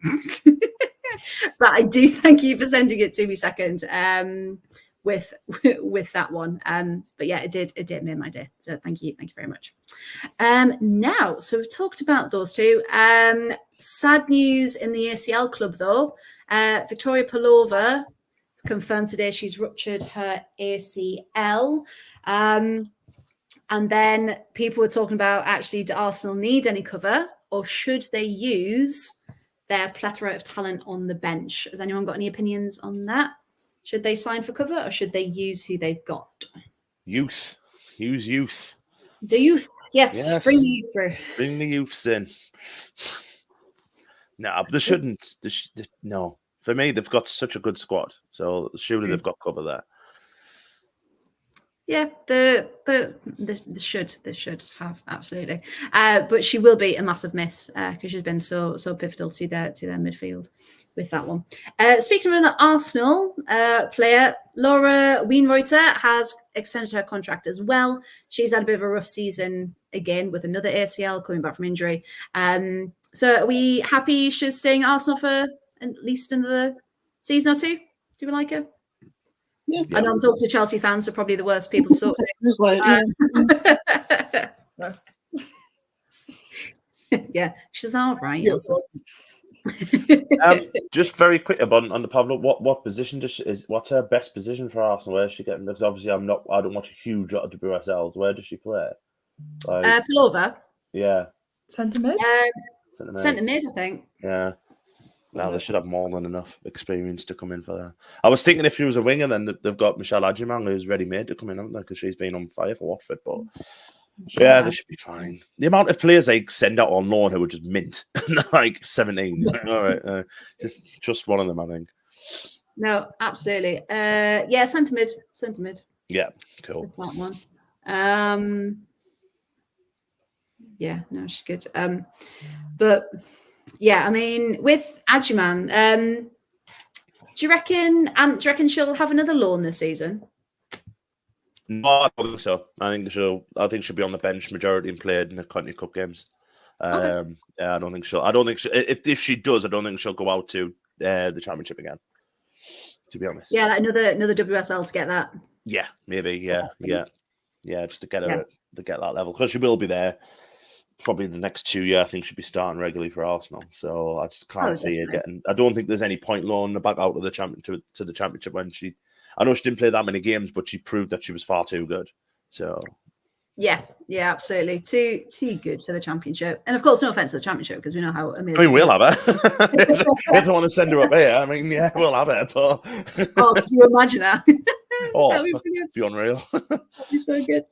But I do thank you for sending it to me second with that one. But yeah, it did make my day. So thank you very much. Now, so we've talked about those two. Sad news in the ACL club, though. Victoria Pelova confirmed today she's ruptured her ACL. And then people were talking about actually, do Arsenal need any cover or should they use their plethora of talent on the bench? Has anyone got any opinions on that? Should they sign for cover or should they use who they've got? Youth. Use youth. The youth. Yes. Bring the youth through. Bring the youths in. No, they shouldn't. No. For me, they've got such a good squad. So surely they've got cover there. Yeah, they should have, absolutely. But she will be a massive miss because she's been so pivotal to their midfield with that one. Speaking of another Arsenal player, Laura Wienreuter has extended her contract as well. She's had a bit of a rough season again with another ACL coming back from injury. So are we happy she's staying at Arsenal for at least another season or two? Do we like her? Yeah. I know I'm talking to Chelsea fans, so probably the worst people to talk to. Yeah, she's all right. Yes. Just very quick on the Pavlo. What position what's her best position for Arsenal? Where is she getting? Because obviously I don't watch a huge lot of WSL. Where does she play? Pelova. Yeah. Centre mid. Centre mid, I think. Yeah. Now they should have more than enough experience to come in for that. I was thinking if she was a winger, then they've got Michelle Adjumang, who's ready made to come in, haven't they? Because she's been on fire for Watford. But yeah, they should be fine. The amount of players they send out on loan who are just mint, like 17. All right, just one of them, I think. No, absolutely. Yeah, centre mid. Yeah, cool. With that one. Yeah, no, she's good. But yeah, I mean, with Adjuman, do you reckon she'll have another loan this season? No, I don't think so. I think she'll be on the bench majority and played in the Continental Cup games. Okay. Yeah, I don't think she'll. If she does, I don't think she'll go out to the Championship again. To be honest. Yeah, like another WSL to get that. Yeah, maybe. Yeah, just to get her to get that level because she will be there. Probably the next 2 years, I think she'll be starting regularly for Arsenal. So I just can't see her getting. I don't think there's any point loaning her back out of the to the Championship when she. I know she didn't play that many games, but she proved that she was far too good. So. Yeah, absolutely. Too good for the Championship, and of course, no offense to the Championship because we know how amazing. I mean, we'll have her if they want to send her up here. I mean, yeah, we'll have her. But... Oh, could you imagine that? That'd be unreal. That'd be so good.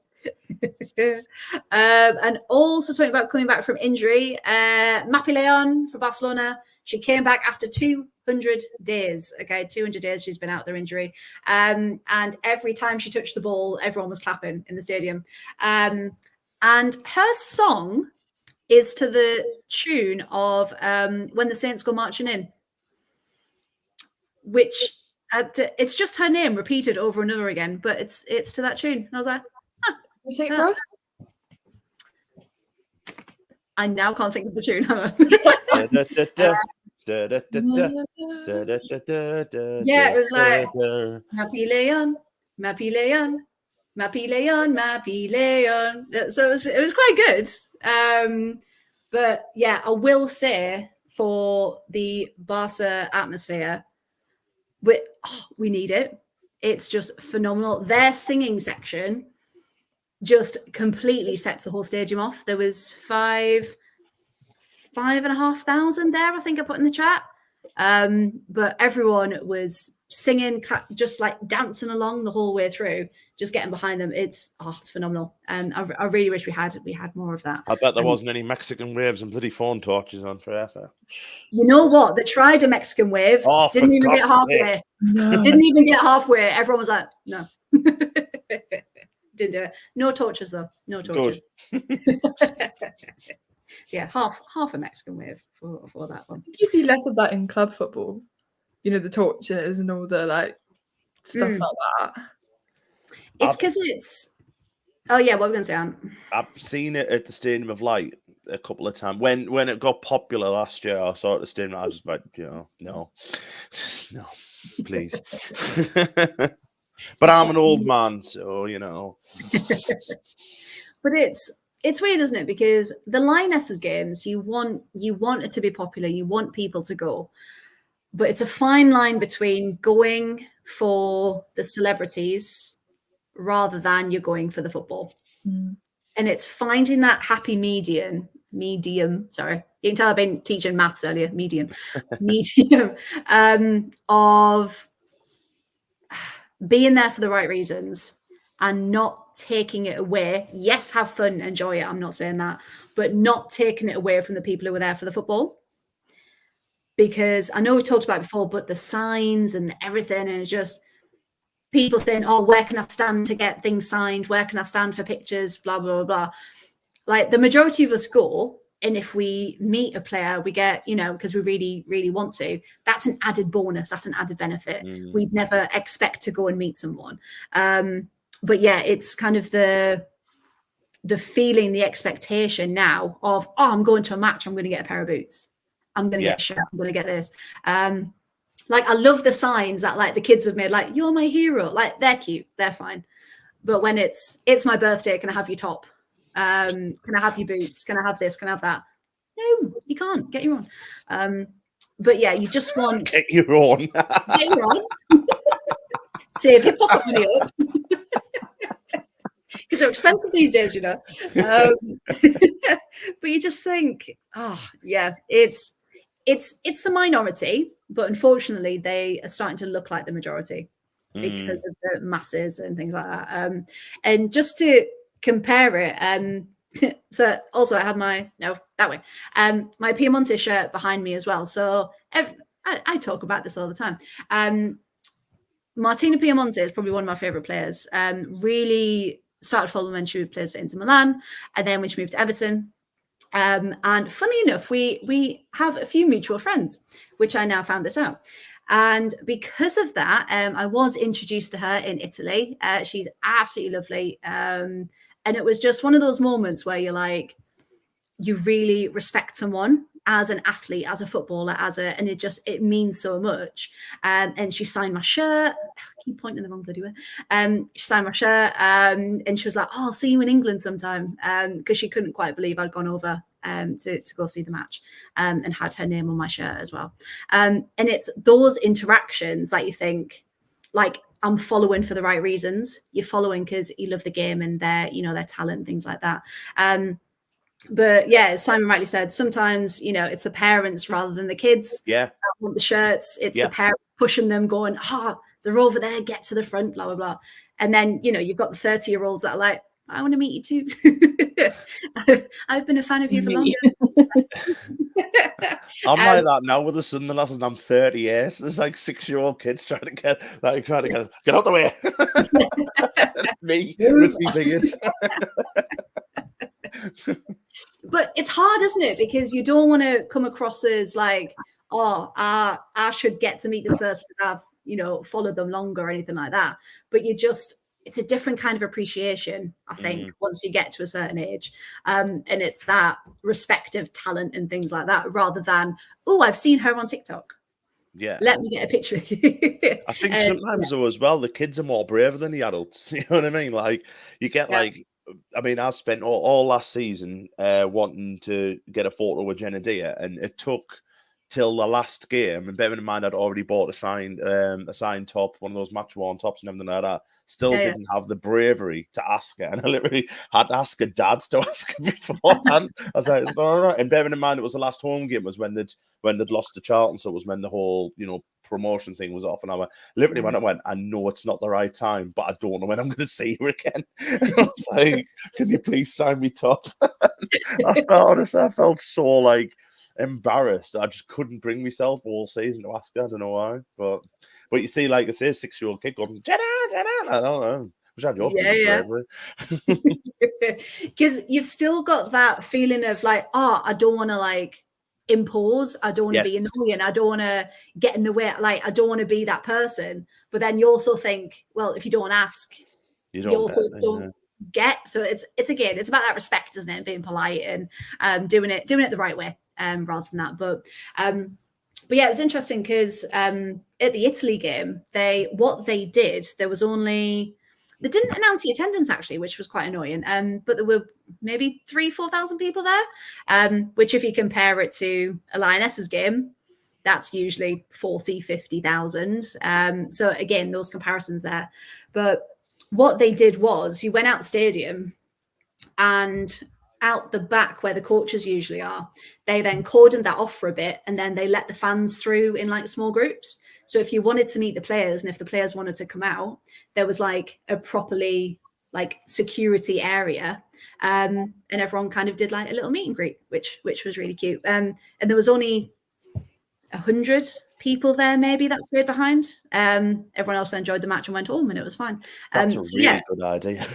And also talking about coming back from injury, Mapi Leon for Barcelona. She came back after 200 days. Okay, 200 days she's been out their injury. And every time she touched the ball, everyone was clapping in the stadium. And her song is to the tune of When the Saints Go Marching In, which it's just her name repeated over and over again, but it's to that tune. And I was like, Was it for us? I now can't think of the tune. Hang on. Yeah, it was like Mapi Leon. So it was quite good. But yeah, I will say for the Barca atmosphere, we need it. It's just phenomenal. Their singing section just completely sets the whole stadium off. There was 5,500 there, I think I put in the chat. But everyone was singing, just like dancing along the whole way through, just getting behind them. It's phenomenal. And I really wish we had more of that. I bet there wasn't any Mexican waves and bloody phone torches on forever. You know what? They tried a Mexican wave. Didn't even get halfway. No. Didn't even get halfway. Everyone was like, no. Didn't do it. No torches though. No torches. Yeah, half a Mexican wave for that one. You see less of that in club football. You know, the torches and all the like stuff like that. It's because it's. Oh yeah, what were we going to say, Ant? I've seen it at the Stadium of Light a couple of times. When it got popular last year, I saw it at the Stadium. I was just like, no, just no, please. But I'm an old man, so you know. But it's weird, isn't it? Because the Lionesses games, you want it to be popular, you want people to go, but it's a fine line between going for the celebrities rather than you're going for the football. And it's finding that happy medium. Sorry, you can tell I've been teaching maths earlier. Medium of being there for the right reasons and not taking it away. Yes, have fun, enjoy it. I'm not saying that, but not taking it away from the people who were there for the football. Because I know we talked about it before, but the signs and everything, and it's just people saying, oh, where can I stand to get things signed? Where can I stand for pictures? Blah, blah, blah, blah. Like the majority of us go, and if we meet a player, we get, because we really, really want to, that's an added bonus. That's an added benefit. We'd never expect to go and meet someone. But yeah, it's kind of the feeling, the expectation now of, oh, I'm going to a match. I'm going to get a pair of boots. I'm going to get a shirt. I'm going to get this. Like, I love the signs that like the kids have made, like, you're my hero. Like, they're cute. They're fine. But when it's my birthday, can I have your top? Can I have your boots? Can I have this? Can I have that? No, you can't. Get your own. But yeah, you just want... Get your own. Get your own. Save your pocket money up. Because they're expensive these days, But you just think, oh, yeah, it's the minority, but unfortunately they are starting to look like the majority because of the masses and things like that. And just to compare it, so also I have my Piemonte shirt behind me as well. So I talk about this all the time. Martina Piemonte is probably one of my favorite players. Really started following when she plays for Inter Milan, and then when she moved to Everton. And funny enough, we have a few mutual friends, which I now found this out. And because of that, I was introduced to her in Italy. She's absolutely lovely. And it was just one of those moments where you're like, you really respect someone as an athlete, as a footballer, and it means so much. And she signed my shirt. I keep pointing the wrong bloody way. She signed my shirt, and she was like, "Oh, I'll see you in England sometime," because she couldn't quite believe I'd gone over to go see the match, and had her name on my shirt as well. And it's those interactions that you think, like, I'm following for the right reasons. You're following because you love the game and their talent and things like that. But yeah, as Simon rightly said, sometimes, it's the parents rather than the kids. Yeah. That want the shirts. It's the parents pushing them, going, they're over there, get to the front, blah, blah, blah. And then, you've got the 30-year-olds that are like, I want to meet you too. I've been a fan of you for longer. I'm like that now with the Sunderland, and I'm 38. There's like 6-year-old kids trying to get out the way. Me with me beard. But it's hard, isn't it? Because you don't want to come across as like, oh, I should get to meet them first because I've, you know, followed them longer or anything like that. But it's a different kind of appreciation, I think, once you get to a certain age. And it's that respect of talent and things like that, rather than, oh, I've seen her on TikTok. Yeah. Let me get a picture with you. I think sometimes though as well, the kids are more braver than the adults. You know what I mean? Like you get like, I mean, I've spent all last season wanting to get a photo with Jenna, and it took till the last game. And bearing in mind, I'd already bought a signed top, one of those match worn tops and everything like that. Still didn't have the bravery to ask her, and I literally had to ask her dad to ask her beforehand. I was like, all right. And bearing in mind, it was the last home game was when they'd lost to Charlton, so it was when the whole promotion thing was off. And I literally when I went, I know it's not the right time, but I don't know when I'm going to see her again. And I was like, can you please sign me top? I felt so like embarrassed. I just couldn't bring myself all season to ask her. I don't know why, but you see, like I say, 6-year-old kid going, Jenna. I don't know. Wish I had your bravery. Because you've still got that feeling of like, oh, I don't want to like impose. I don't want to be annoying. I don't want to get in the way. Like, I don't want to be that person. But then you also think, well, if you don't ask, you also don't get. So it's again, it's about that respect, isn't it? Being polite and doing it the right way, rather than that. But yeah, it was interesting because at the Italy game, they didn't announce the attendance actually, which was quite annoying. But there were maybe 3,000-4,000 people there, which if you compare it to a Lionesses game, that's usually 40,000-50,000. So again, those comparisons there. But what they did was you went out the stadium and out the back where the coaches usually are, they then cordoned that off for a bit and then they let the fans through in like small groups. So if you wanted to meet the players and if the players wanted to come out, there was like a properly like security area, and everyone kind of did like a little meet and greet, which was really cute. And there was only 100 people there maybe that stayed behind. Everyone else enjoyed the match and went home and it was fine. That's a really good idea.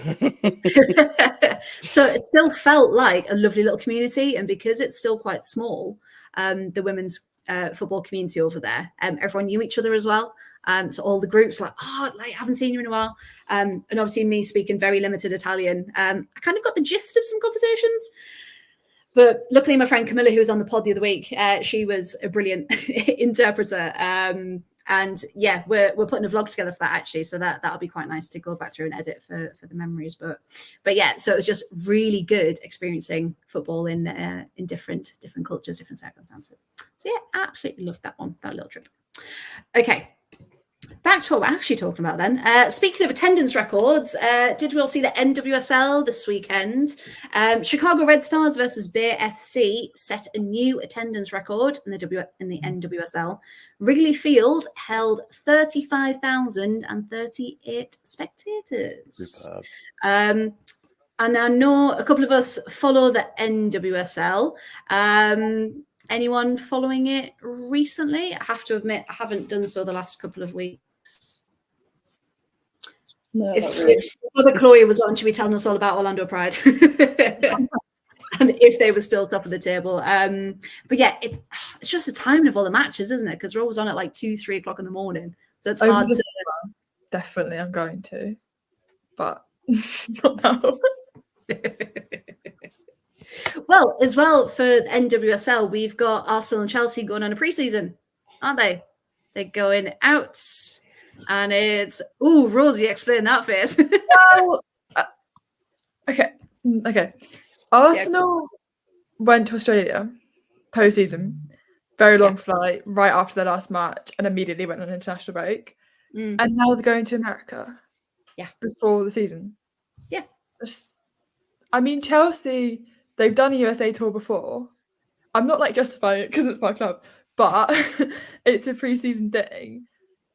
So it still felt like a lovely little community, and because it's still quite small, the women's football community over there, everyone knew each other as well. So all the groups like, oh, like I haven't seen you in a while. And obviously me speaking very limited Italian, I kind of got the gist of some conversations. But luckily, my friend Camilla, who was on the pod the other week, she was a brilliant interpreter. And yeah, we're putting a vlog together for that actually, so that'll be quite nice to go back through and edit for the memories. But yeah, so it was just really good experiencing football in different cultures, different circumstances. So yeah, absolutely loved that little trip. Okay. Back to what we're actually talking about then. Speaking of attendance records, did we all see the NWSL this weekend? Chicago Red Stars versus Bay FC set a new attendance record in the NWSL. Wrigley Field held 35,038 spectators. And I know a couple of us follow the NWSL. Anyone following it recently? I have to admit, I haven't done so the last couple of weeks. No, if Mother Chloe was on, she'd be telling us all about Orlando Pride. And if they were still top of the table. But yeah, it's just the timing of all the matches, isn't it? Because we're always on at like 2-3 o'clock in the morning. So it's hard to... Definitely I'm going to. But not now. Well, as well for NWSL, we've got Arsenal and Chelsea going on a preseason, aren't they? They're going out, and it's Rosie, explain that face. Well, okay. Arsenal went to Australia post-season, very long flight, right after their last match, and immediately went on an international break. And now they're going to America. Yeah, before the season. Yeah, I mean Chelsea. They've done a USA tour before. I'm not like justifying it because it's my club, but it's a pre-season thing.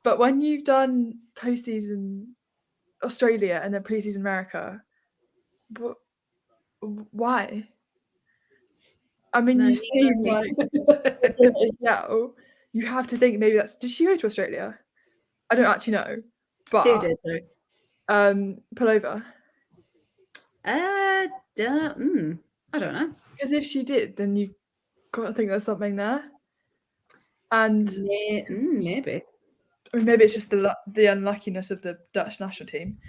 But when you've done post-season Australia and then pre-season America, why? I mean, you've seen like ACL. You have to think maybe that's. Did she go to Australia? I don't actually know. But who did? Sorry, Pullover. I don't know. Because if she did, then you've got to think there's something there. And Maybe. I mean, maybe it's just the unluckiness of the Dutch national team.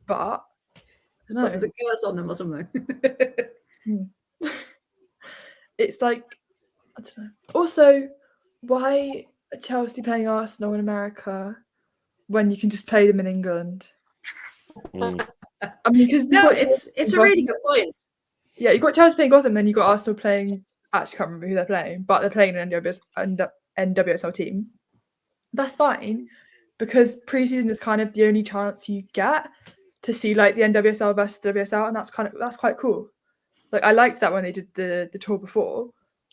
But I don't know. There's a curse on them or something. It's like, I don't know. Also, why are Chelsea playing Arsenal in America when you can just play them in England? I mean, because no, it's a really good point. Yeah, you've got Chelsea playing Gotham, then you've got Arsenal playing. Actually, I can't remember who they're playing, but they're playing an NWSL team. That's fine, because preseason is kind of the only chance you get to see like the NWSL versus the WSL, and that's quite cool. Like I liked that when they did the tour before.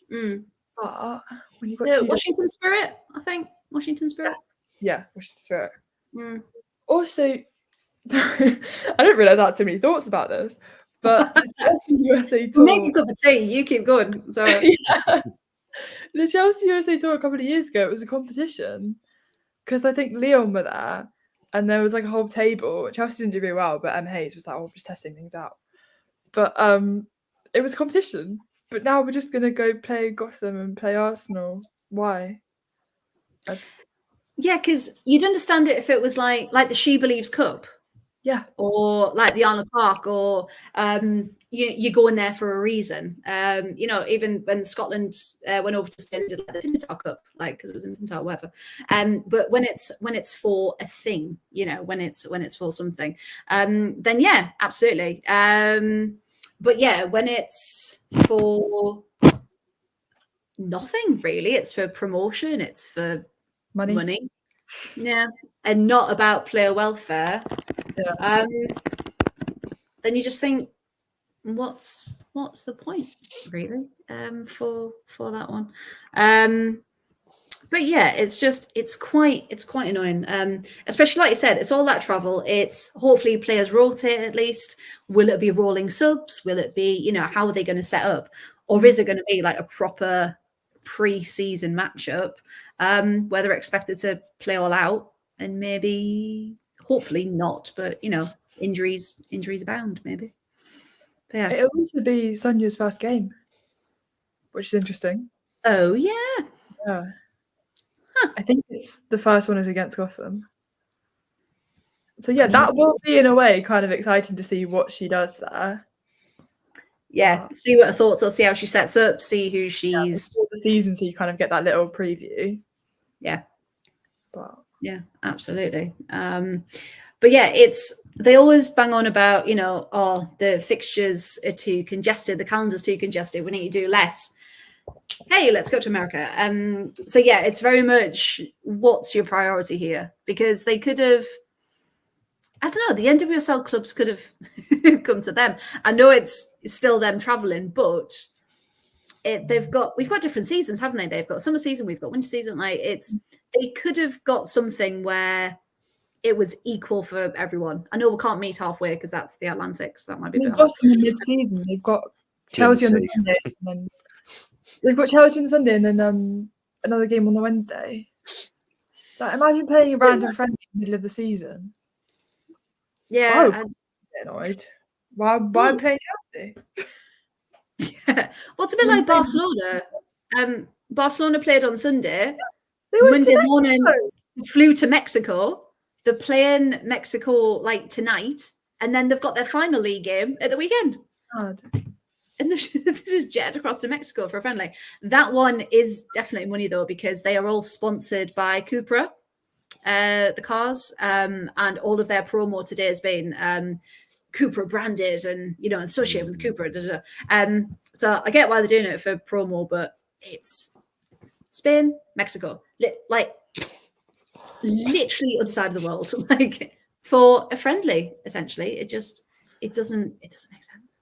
But when you got Washington Spirit, I think Washington Spirit. Yeah, Washington Spirit. Also, sorry, I didn't realize I had so many thoughts about this. But the Chelsea USA tour. Make a cup of tea. You keep going. Sorry. Yeah. The Chelsea USA tour a couple of years ago, it was a competition because I think Lyon were there, and there was like a whole table. Chelsea didn't do very well, but Hayes was like, "Oh, just testing things out." But it was a competition. But now we're just gonna go play Gotham and play Arsenal. Why? Yeah, because you'd understand it if it was like the She Believes Cup. Yeah. Or like the Arnold Clark, or you go in there for a reason. Even when Scotland went over to Spain, did like the Pintar Cup, like because it was in Pintar, whatever. But when it's for a thing, when it's for something, then yeah, absolutely. But yeah, when it's for nothing really, it's for promotion, it's for money. Yeah, and not about player welfare. Yeah. Then you just think, what's the point, really, for that one? But yeah, it's quite annoying. Especially like you said, it's all that travel. It's hopefully players rotate at least. Will it be rolling subs? Will it be, how are they going to set up? Or is it going to be like a proper pre-season matchup where they're expected to play all out? And maybe, hopefully not, but injuries abound, maybe. But yeah, it'll also be Sonia's first game, which is interesting. Oh yeah. I think it's the first one is against Gotham. So yeah, that will be in a way kind of exciting to see what she does there. Yeah, see what her thoughts are, see how she sets up, see who she's the season, so you kind of get that little preview. Yeah. But yeah, absolutely. But yeah, they always bang on about, the fixtures are too congested, the calendar's too congested, we need to do less. Hey, let's go to America. So yeah, it's very much what's your priority here? Because they could have, I don't know, the NWSL clubs could have come to them. I know it's still them traveling, but we've got different seasons, haven't they? They've got summer season, we've got winter season. They could have got something where it was equal for everyone. I know we can't meet halfway because that's the Atlantic, so that might be a bit hard. Mid-season, they've got Chelsea on the Sunday, and then they've got Chelsea on the Sunday, and then another game on the Wednesday. Like, imagine playing a random friendly in the middle of the season. Yeah, I'd get annoyed. Why playing Chelsea? Yeah, well, it's a bit like Barcelona. Barcelona played on Sunday. Monday morning, flew to Mexico. They're playing Mexico tonight, and then they've got their final league game at the weekend. God. And they've just jetted across to Mexico for a friendly. That one is definitely money though, because they are all sponsored by Cupra, the cars, and all of their promo today has been Cupra branded and associated with Cupra. So I get why they're doing it for promo, but it's Spain, Mexico, literally other side of the world, for a friendly. Essentially, it doesn't make sense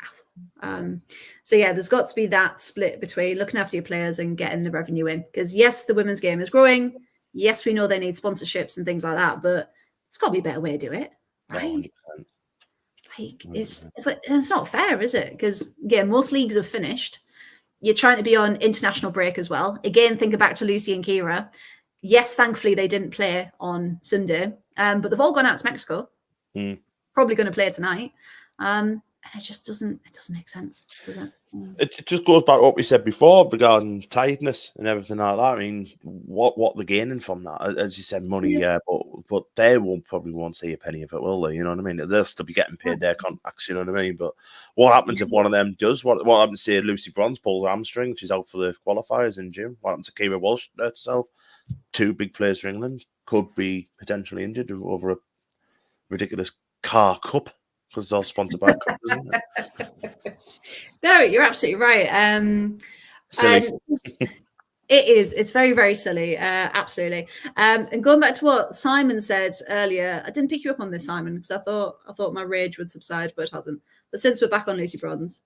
at all. So yeah, there's got to be that split between looking after your players and getting the revenue in. Because yes, the women's game is growing. Yes, we know they need sponsorships and things like that, but it's got to be a better way to do it, right? It's not fair, is it? Because again, most leagues have finished. You're trying to be on international break as well. Again, think back to Lucy and Kira. Yes, thankfully they didn't play on Sunday, but they've all gone out to Mexico. Probably going to play tonight. And it just doesn't make sense, does it? It just goes back to what we said before regarding tiredness and everything like that. I mean, what they're gaining from that? As you said, money, yeah, but they probably won't see a penny of it, will they? You know what I mean? They'll still be getting paid their contracts, you know what I mean? But what happens if one of them does? What happens, say, Lucy Bronze pulls her hamstring, she's out for the qualifiers in June? What happens to Kira Walsh herself? 2 big players for England could be potentially injured over a ridiculous car cup. Because it's all sponsored by Cup, isn't it? No, you're absolutely right. Silly. It is. It's very, very silly. Absolutely. And going back to what Simon said earlier, I didn't pick you up on this, Simon, because I thought my rage would subside, but it hasn't. But since we're back on Lucy Bronze,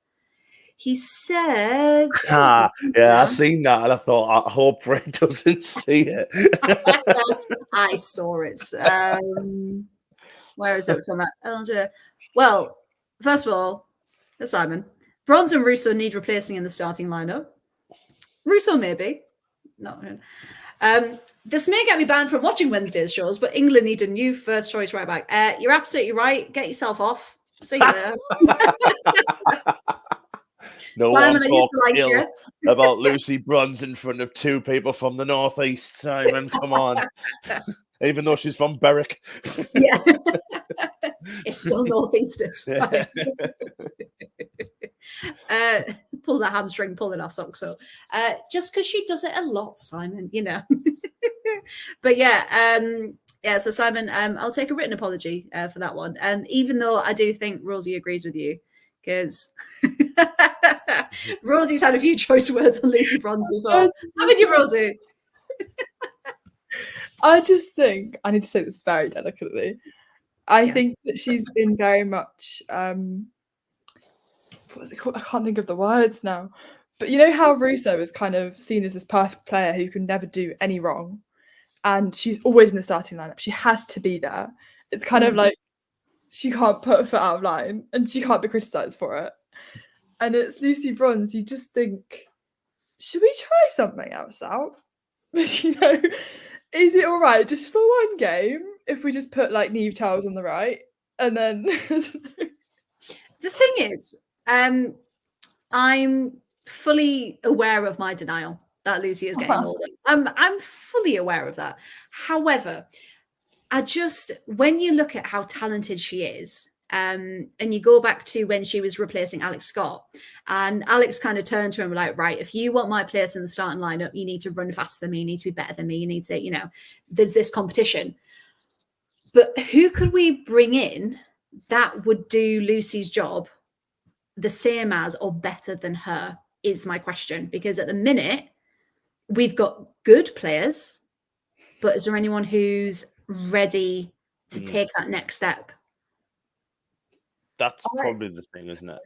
he said, yeah, I seen that, and I thought, I hope Fred doesn't see it. I saw it. Where is it? We're talking about? Well, first of all, Simon, Bronze and Russo need replacing in the starting lineup. Russo maybe. No. This may get me banned from watching Wednesday's shows, but England need a new first choice right back. You're absolutely right. Get yourself off. See you there. No Simon, one talks ill about Lucy Bronze in front of 2 people from the northeast. Simon, come on. Even though she's from Berwick. Yeah. It's still northeast. It's fine. Pull the hamstring, pulling our socks up. Just because she does it a lot, Simon, you know. But yeah, so Simon, I'll take a written apology for that one. Even though I do think Rosie agrees with you, because Rosie's had a few choice words on Lucy Bronze before. Haven't you, Rosie? I just think I need to say this very delicately. I think that she's been very much what was it called? I can't think of the words now. But you know how Russo is kind of seen as this perfect player who can never do any wrong, and she's always in the starting lineup. She has to be there. It's kind of like she can't put a foot out of line, and she can't be criticised for it. And it's Lucy Bronze. You just think, should we try something else out? You know, is it all right just for one game if we just put like Niamh Charles on the right, and then the thing is, I'm fully aware of my denial that Lucy is getting older. I'm fully aware of that. However, when you look at how talented she is, and you go back to when she was replacing Alex Scott, and Alex kind of turned to him like, right, if you want my place in the starting lineup, you need to run faster than me, you need to be better than me, you need to, you know, there's this competition. But who could we bring in that would do Lucy's job the same as or better than her is my question. Because at the minute, we've got good players, but is there anyone who's ready to take that next step? That's probably the thing, isn't it?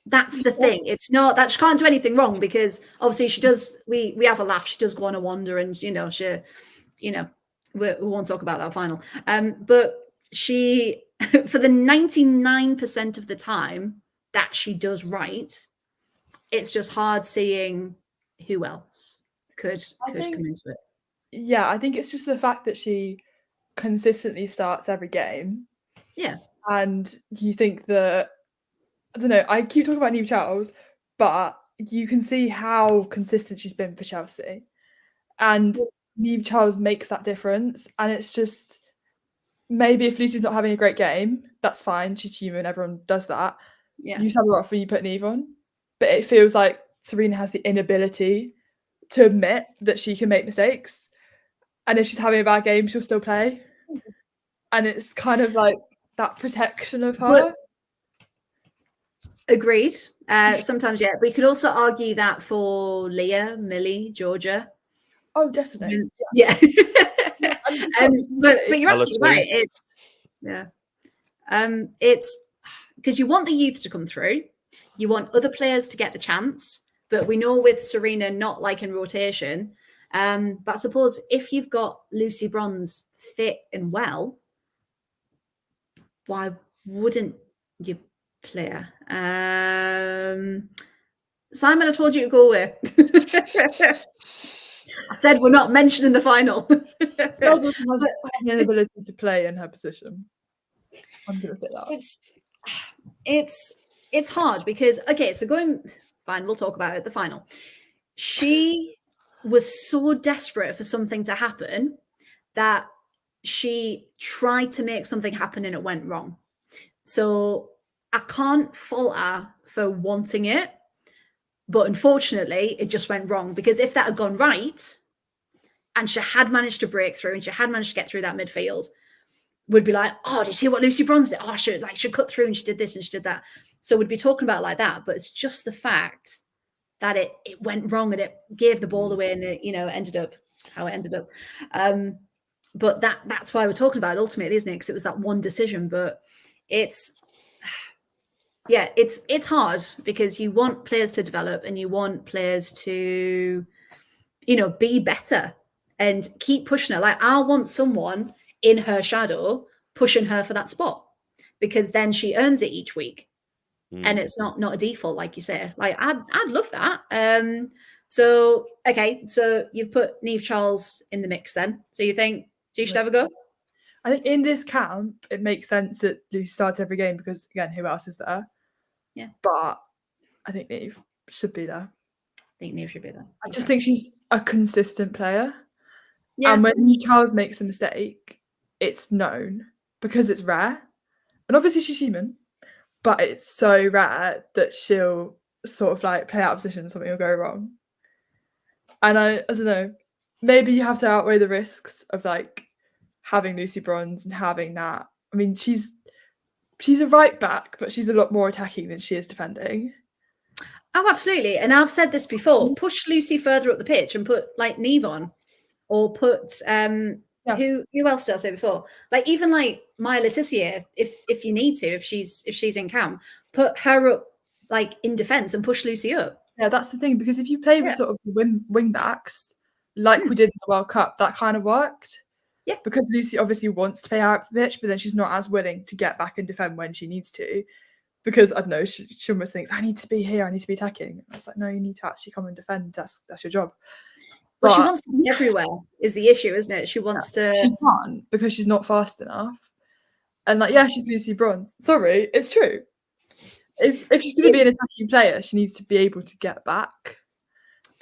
That's the thing. It's not that she can't do anything wrong, because obviously she does. We have a laugh. She does go on a wander, and you know we won't talk about that final. But she, for the 99% of the time that she does right, it's just hard seeing who else could come into it. Yeah, I think it's just the fact that she consistently starts every game. Yeah. And you think that, I don't know, I keep talking about Niamh Charles, but you can see how consistent she's been for Chelsea. And Niamh Charles makes that difference. And it's just, maybe if Lucy's not having a great game, that's fine. She's human. Everyone does that. Yeah. You sub her off when you put Niamh on. But it feels like Sarina has the inability to admit that she can make mistakes. And if she's having a bad game, she'll still play. And it's kind of like that protection of her. Agreed. Sometimes, yeah. We could also argue that for Leah, Millie, Georgia. Oh, definitely. Yeah. But you're absolutely right. It's because you want the youth to come through. You want other players to get the chance. But we know with Sarina not like in rotation. But I suppose if you've got Lucy Bronze fit and well, why wouldn't you play her? Simon, I told you to go away. I said we're not mentioning the final. She also has the inability to play in her position. I'm going to say that. it's hard because so fine, we'll talk about it. The final, she was so desperate for something to happen that she tried to make something happen and it went wrong. So I can't fault her for wanting it, but unfortunately, it just went wrong, because if that had gone right and she had managed to break through and she had managed to get through that midfield, would be like, oh, did you see what Lucy Bronze did? Oh, she cut through and she did this and she did that. So we'd be talking about it like that. But it's just the fact that it went wrong and it gave the ball away and it, ended up how it ended up. But that's why we're talking about it ultimately, isn't it? Because it was that one decision. But it's hard because you want players to develop and you want players to, be better and keep pushing her. Like, I want someone in her shadow pushing her for that spot, because then she earns it each week. And it's not a default, like you say. Like, I'd love that. So you've put Niamh Charles in the mix then. So you think she should have a go? I think in this camp, it makes sense that Lucy starts every game because, again, who else is there? Yeah. But I think Niamh should be there. I just think she's a consistent player. Yeah. And when Niamh Charles makes a mistake, it's known because it's rare. And obviously she's human, but it's so rare that she'll sort of like play out of position and something will go wrong. And I don't know, maybe you have to outweigh the risks of like having Lucy Bronze and having that. I mean, she's a right back, but she's a lot more attacking than she is defending. Oh, absolutely. And I've said this before, push Lucy further up the pitch and put like Niamh on, or put who else did I say before? Like, even like Maya Letitia, if you need to, if she's in camp, put her up like in defence and push Lucy up. Yeah, that's the thing, because if you play with sort of wing backs like we did in the World Cup, that kind of worked. Yeah. Because Lucy obviously wants to play out the pitch, but then she's not as willing to get back and defend when she needs to. Because I don't know, she almost thinks, I need to be here, I need to be attacking. And it's like, no, you need to actually come and defend. That's your job. Well, she wants to be everywhere is the issue, isn't it? She wants to. She can't because she's not fast enough. And like, yeah, she's Lucy Bronze. Sorry, it's true. If she's going to be an attacking player, she needs to be able to get back.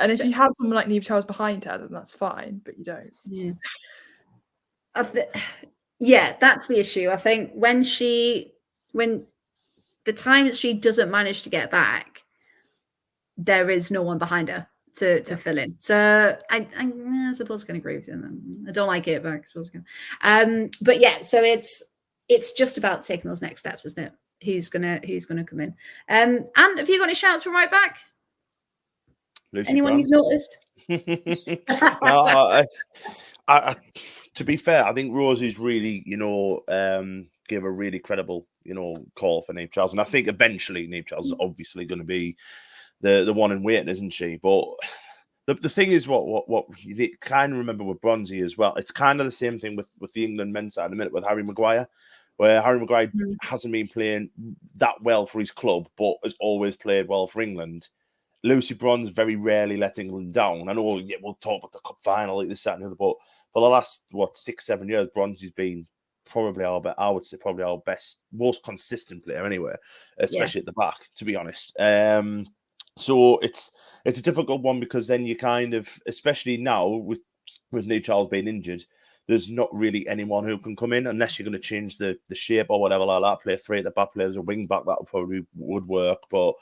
And if you have someone like Niamh Charles behind her, then that's fine, but you don't. Yeah, that's the issue. I think when the times she doesn't manage to get back, there is no one behind her to fill in. So I suppose I can agree with you. I don't like it, but I suppose I can. But yeah, so it's just about taking those next steps, isn't it? Who's gonna come in? And have you got any shouts from right back? Lucy Anyone Bronze. you've noticed? No, I, to be fair, I think Rosie's really, gave a really credible, call for Niamh Charles, and I think eventually Niamh Charles is obviously going to be the one in waiting, isn't she? But the thing is, what you kind of remember with Bronzy as well, it's kind of the same thing with the England men's side in a minute with Harry Maguire, where Harry Maguire hasn't been playing that well for his club, but has always played well for England. Lucy Bronze very rarely let England down. I know we'll talk about the cup final, like this, that, and the other, but for the last 6-7 years, Bronzy's been probably our best, most consistent player anyway, especially at the back, to be honest. So it's a difficult one, because then you kind of, especially now with Niamh Charles being injured, there's not really anyone who can come in unless you're going to change the shape or whatever like that. Play three at the back, play as a wing back, that probably would work. But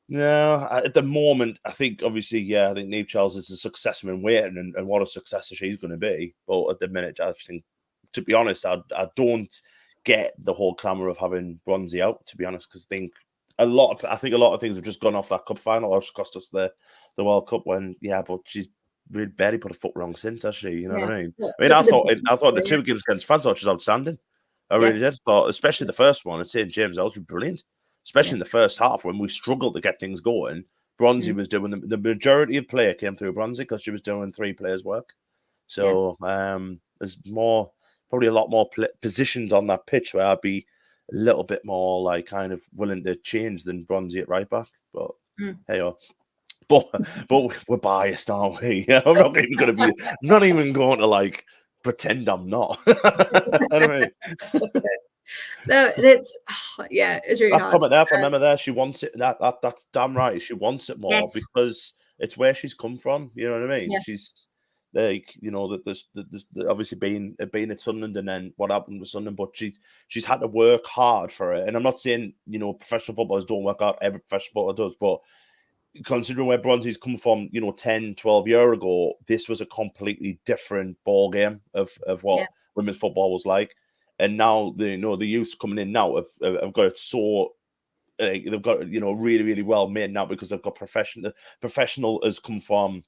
no, at the moment, I think obviously, I think Niamh Charles is a successor in waiting, and what a successor she's going to be. But at the minute, I think, to be honest, I don't get the whole clamour of having Bronzy out, to be honest, because I think a lot of things have just gone off that cup final, or cost us the World Cup when, but she's really barely put a foot wrong since, has she? You know what I mean? I thought the two games against France, was outstanding. I really did. But especially the first one at St. James, that was brilliant. Especially in the first half when we struggled to get things going. Bronzy was doing the majority of play came through Bronzy because she was doing three players' work. So there's probably a lot more positions on that pitch where I'd be a little bit more like kind of willing to change than Bronzy at right back. But hey, but we're biased, aren't we? I'm not even going to like pretend I'm not. Anyway. No, and it's it's really That hard. comment there, if I remember there, she wants it. That's damn right. She wants it more Yes. because it's where she's come from. You know what I mean? Yeah. She's like, you know, that there's obviously being at Sunderland and then what happened with Sunderland, but she's had to work hard for it. And I'm not saying, you know, professional footballers don't work out. Every professional footballer does, but considering where Bronzy's come from, you know, 10, 12 years ago, this was a completely different ball game of what women's football was like. And now the youth coming in now have got it so they've got it, you know, really, really well made now because they've got professional has come from,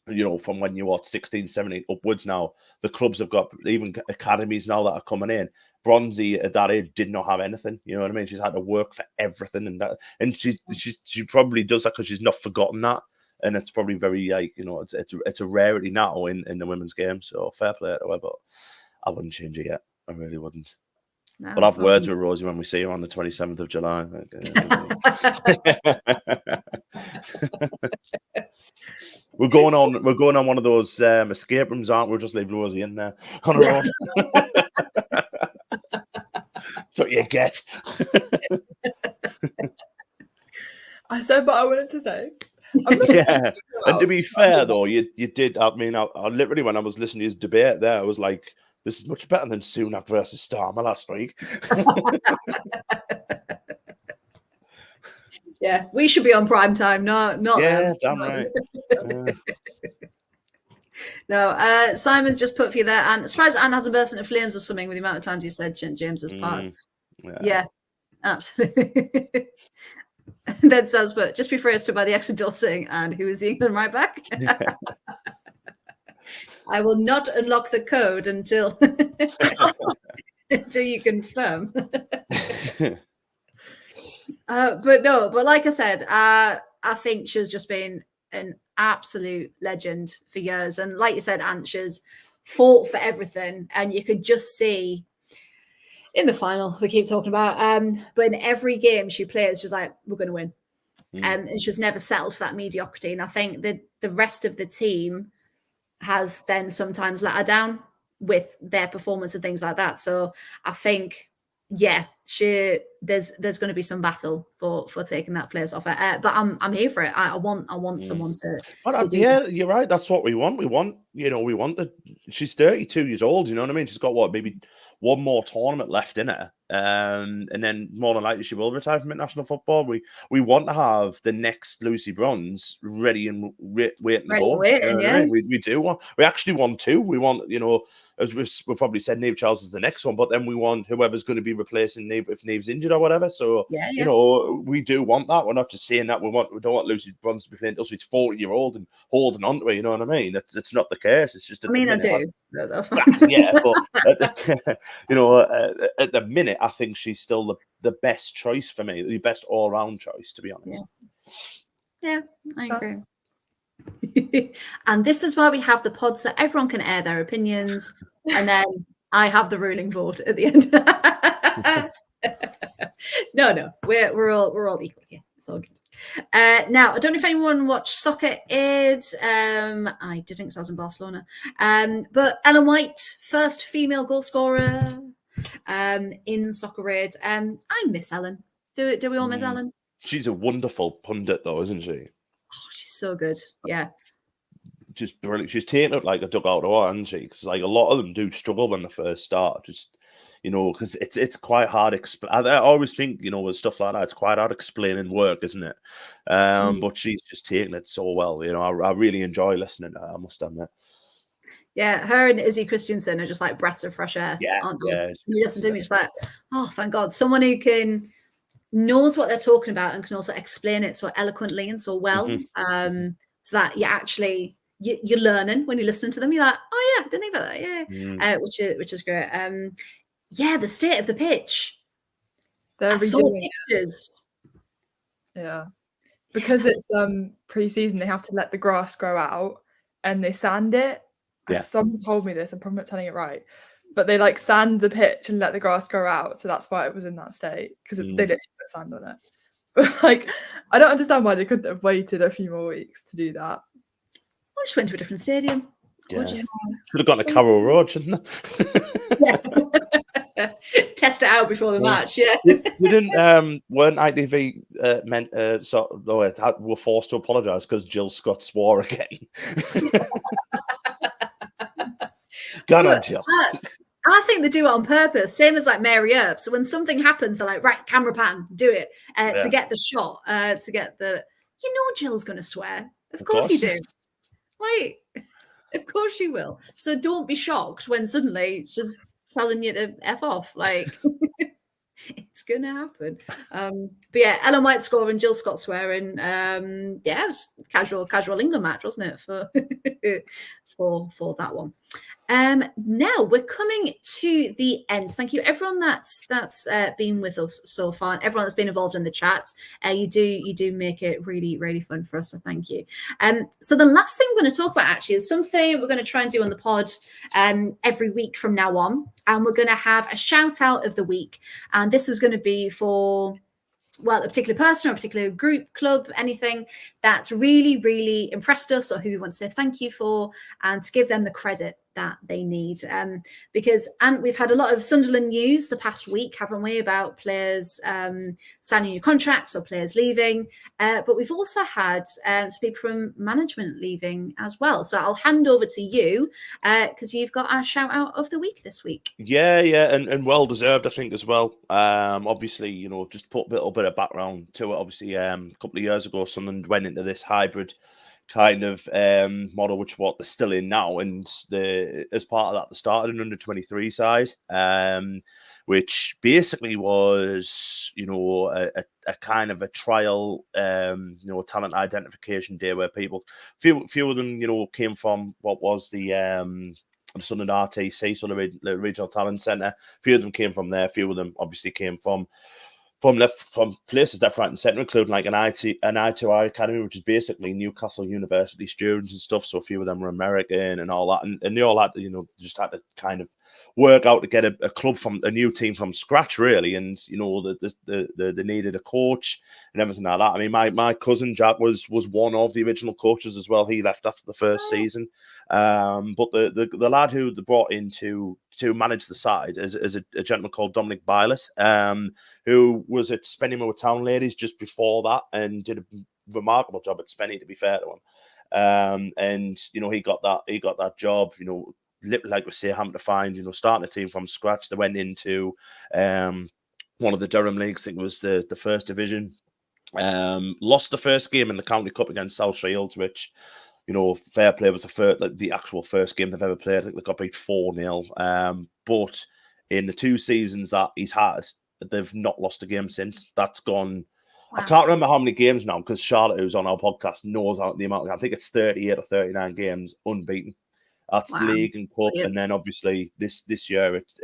you know, from when you were 16, 17 upwards now. The clubs have got even academies now that are coming in. Bronzy at that age did not have anything. You know what I mean? She's had to work for everything, and she probably does that because she's not forgotten that. And it's probably very, like, you know, it's a rarity now in the women's game. So fair play to her, but I wouldn't change it yet. I really wouldn't. No, We'll have words with Rosie when we see her on the 27th of July. We're going on one of those escape rooms, aren't we? We'll just leave Rosie in there on her own. That's what you get. I said what I wanted to say. Yeah, and to be fair though, you did. I mean, I literally, when I was listening to his debate there, I was like, this is much better than Sunak versus Starmer last week. Yeah, we should be on prime time, not Yeah, them. damn right. No, Simon's just put for you there, and as far as Anne hasn't burst into flames or something with the amount of times you said James's part. Yeah, absolutely. Then says, but just before I stood by the exit door saying, and who is the England right back? I will not unlock the code until you confirm. But like I said, I think she's just been an absolute legend for years. And like you said, Ant, she's fought for everything. And you could just see in the final, we keep talking about, but in every game she plays, she's like, we're going to win. And she's never settled for that mediocrity. And I think that the rest of the team has then sometimes let her down with their performance and things like that. So I think, there's going to be some battle for taking that place off her. But I'm here for it. I want someone to do that. You're right. That's what we want. She's 32 years old. You know what I mean? She's got maybe one more tournament left in her. And then more than likely she will retire from international football. We want to have the next Lucy Bronze ready and waiting. Yeah. We do. We actually want two. We want, you know, as we've probably said, Niamh Charles is the next one, but then we want whoever's going to be replacing Niamh if Niamh's injured or whatever. So you know, we do want that. We're not just saying that. We don't want Lucy Bronze to be playing until she's 40-year-old and holding on to it. You know what I mean? It's not the case. It's just. I do. That's fine. Yeah, but you know, at the minute, I think she's still the best choice for me, the best all-round choice, to be honest. Yeah, I agree. And this is why we have the pod, so everyone can air their opinions, and then I have the ruling vote at the end. No, we're all equal here. It's all good. Now, I don't know if anyone watched Soccer Aid. I didn't, because I was in Barcelona. But Ellen White, first female goal scorer in Soccer Aid. I miss Ellen. Do we all miss Ellen? She's a wonderful pundit, though, isn't she? Oh, she's so good. Yeah. Just brilliant. She's taken it like a dugout door, hasn't she? Because like a lot of them do struggle when they first start. Just, you know, because it's quite hard. I always think, you know, with stuff like that, it's quite hard explaining work, isn't it? But she's just taking it so well. You know, I really enjoy listening to her, I must admit. Yeah, her and Izzy Christiansen are just like breaths of fresh air. Aren't they? Yeah. You listen to me, just like, oh, thank God, someone who knows what they're talking about and can also explain it so eloquently and so well. So that you actually you're learning when you listen to them. You're like, oh yeah, didn't think about that. Which is great. The state of the pitch. They're redoing pictures. Yeah, because it's pre-season, they have to let the grass grow out and they sand it. Yeah. Someone told me this. I'm probably not telling it right, but they like sand the pitch and let the grass grow out, so that's why it was in that state, because they literally put sand on it. But like, I don't understand why they couldn't have waited a few more weeks to do that. Or just went to a different stadium. Yeah. Should have gone to Carroll Road, shouldn't they? Test it out before the match. Yeah. Weren't ITV meant were forced to apologise because Jill Scott swore again? Gone on, Jill. I think they do it on purpose, same as like Mary Earp. So when something happens, they're like, right, camera pan, do it to get the shot, to get the. You know, Jill's going to swear. Of course you do. Like, of course you will. So don't be shocked when suddenly it's just telling you to F off. Like, it's going to happen. But yeah, Ellen White scoring, Jill Scott swearing. Yeah, it was casual England match, wasn't it, for for that one. Now we're coming to the end. Thank you, everyone that's been with us so far, and everyone that's been involved in the chat. You do make it really fun for us. So thank you. So the last thing we're going to talk about actually is something we're going to try and do on the pod every week from now on, and we're going to have a shout out of the week, and this is going to be for. Well, a particular person or a particular group, club, anything that's really impressed us or who we want to say thank you for, and to give them the credit that they need. Because we've had a lot of Sunderland news the past week, haven't we, about players signing new contracts or players leaving. But we've also had some people from management leaving as well. So I'll hand over to you because you've got our shout out of the week this week. Yeah, and well deserved, I think, as well. Obviously, you know, just put a little bit of background to it. Obviously, a couple of years ago, Sunderland went into this hybrid kind of model, which what they're still in now, and as part of that, they started an under-23 side, which basically was, you know, a kind of a trial, you know, talent identification day where people, few of them, you know, came from what was the Sunderland RTC, so the Regional Talent Centre. A few of them came from there. A few of them obviously came from places left, right, and centre, including like an I2I academy, which is basically Newcastle University students and stuff. So a few of them were American and all that, and they all had to, you know, just had to kind of work out to get a club from a new team from scratch, really. And you know, they needed a coach and everything like that. I mean, my cousin Jack was one of the original coaches as well. He left after the first season, but the lad who they brought in to manage the side is a gentleman called Dominic Bylet, who was at Spennymoor Town Ladies just before that and did a remarkable job at Spenny, to be fair to him. And you know, he got that job, you know, like we say, having to find, you know, starting a team from scratch. They went into one of the Durham leagues, I think it was the first division. Lost the first game in the County Cup against South Shields, which, you know, fair play, was the actual first game they've ever played. I think they got beat 4-0. But in the 2 seasons that he's had, they've not lost a game since. That's gone. Wow. I can't remember how many games now, because Charlotte, who's on our podcast, knows the amount. I think it's 38 or 39 games unbeaten. That's the league and cup, and then obviously this year it's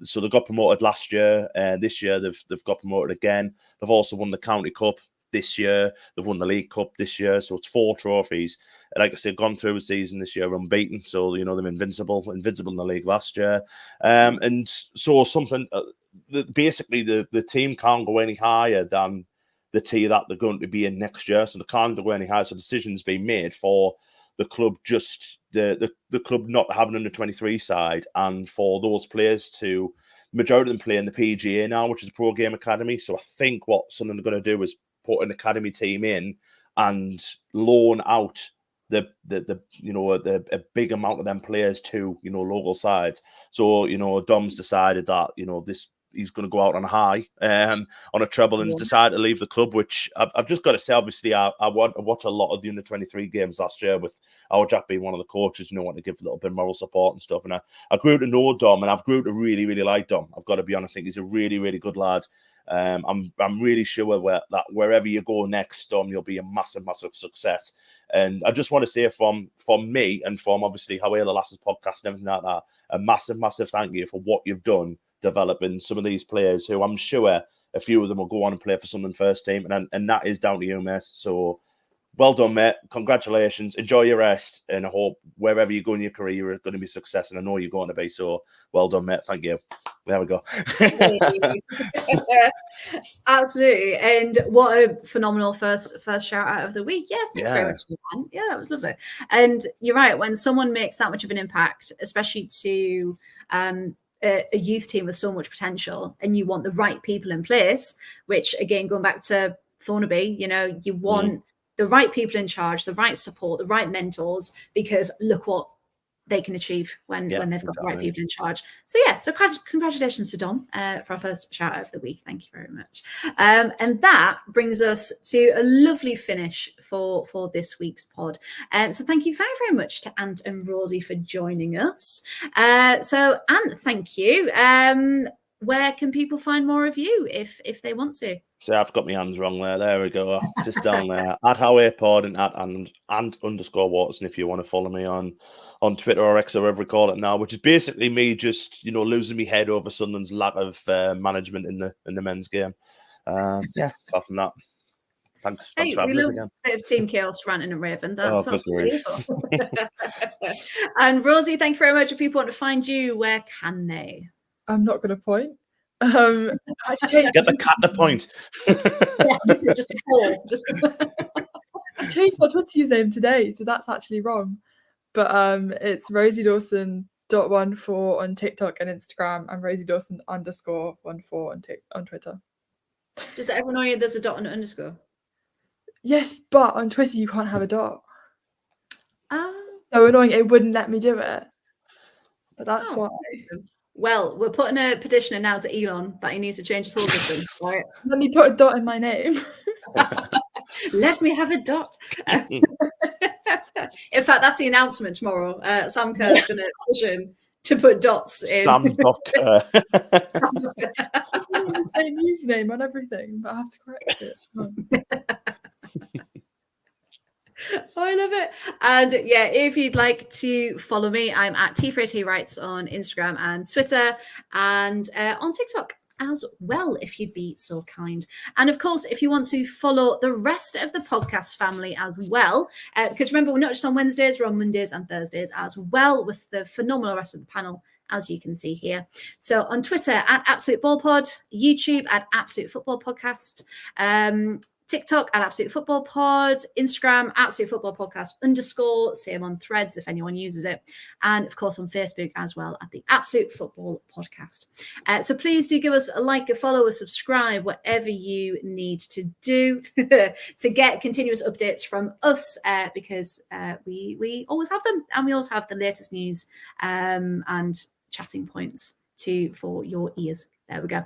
so they got promoted last year. This year they've got promoted again. They've also won the County Cup this year. They've won the League Cup this year, so it's 4 trophies. Like I said, gone through a season this year unbeaten, so you know they're invincible in the league last year. And so something basically the team can't go any higher than the tier that they're going to be in next year, so they can't go any higher. So decisions being made for the club, just the club not having an under-23 side, and for those players to, majority of them play in the PGA now, which is a pro game academy. So I think what Sunderland are going to do is put an academy team in and loan out the you know a big amount of them players to, you know, local sides. So, you know, Dom's decided that, you know, he's going to go out on a high, on a treble, and decided to leave the club, which I've just got to say, obviously, I watch a lot of the under-23 games last year with our Jack being one of the coaches, you know, wanting to give a little bit of moral support and stuff. And I grew to know Dom, and I've grew to really like Dom. I've got to be honest, I think he's a really good lad. I'm really sure that wherever you go next, Dom, you'll be a massive success. And I just want to say from me and from obviously How Are the Lasses podcast and everything like that, a massive thank you for what you've done developing some of these players who I'm sure a few of them will go on and play for Sunderland first team, and that is down to you, mate. So well done, mate. Congratulations. Enjoy your rest, and I hope wherever you go in your career, you're going to be success, and I know you're going to be. So well done, mate. Thank you. There we go. Absolutely. And what a phenomenal first shout out of the week. Yeah, thank you very much, man. Yeah, that was lovely. And you're right, when someone makes that much of an impact, especially to a youth team with so much potential, and you want the right people in place, which again, going back to Thornaby, you know, you want the right people in charge, the right support, the right mentors, because look what they can achieve when they've got the right people in charge. So yeah, so congratulations to Dom for our first shout out of the week. Thank you very much. And that brings us to a lovely finish for this week's pod. So thank you very, very much to Ant and Rosie for joining us. So Ant, thank you. Where can people find more of you if they want to? So I've got my hands wrong there. There we go. Just down there. At HowAirPod and at _Watson if you want to follow me on Twitter or X or whatever we call it now, which is basically me just, you know, losing my head over Sunderland's lack of management in the men's game. Yeah, apart from that. Thanks for having us again. A bit of team chaos ranting and raving. That's beautiful. And Rosie, thank you very much. If people want to find you, where can they? I'm not going to point. Get the cat to point. Just a call. I changed my Twitter username today, so that's actually wrong. But it's rosiedawson.14 on TikTok and Instagram, and rosiedawson_14 on Twitter. Does everyone know there's a dot and an underscore? Yes, but on Twitter you can't have a dot. So annoying, it wouldn't let me do it. But that's why. Well, we're putting a petition in now to Elon that he needs to change his whole system. Right? Let me put a dot in my name. Let me have a dot. In fact, that's the announcement tomorrow. Sam Kerr's going to petition to put dots in. Sam Kerr. It's the same username on everything, but I have to correct it. Oh, I love it. And yeah, if you'd like to follow me, I'm at TFreyaTWrites on Instagram and Twitter, and on TikTok as well, if you'd be so kind. And of course, if you want to follow the rest of the podcast family as well, because remember, we're not just on Wednesdays, we're on Mondays and Thursdays as well, with the phenomenal rest of the panel, as you can see here. So on Twitter at Absolute Ball Pod, YouTube at Absolute Football Podcast, TikTok at Absolute Football Pod, Instagram Absolute Football Podcast _, same on Threads if anyone uses it, and of course on Facebook as well at the Absolute Football Podcast. So please do give us a like, a follow, a subscribe, whatever you need to do to get continuous updates from us, because we always have them, and we also have the latest news and chatting points for your ears. There we go.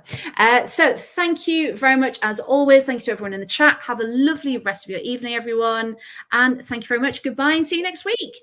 So thank you very much, as always. Thank you to everyone in the chat. Have a lovely rest of your evening, everyone. And thank you very much. Goodbye and see you next week.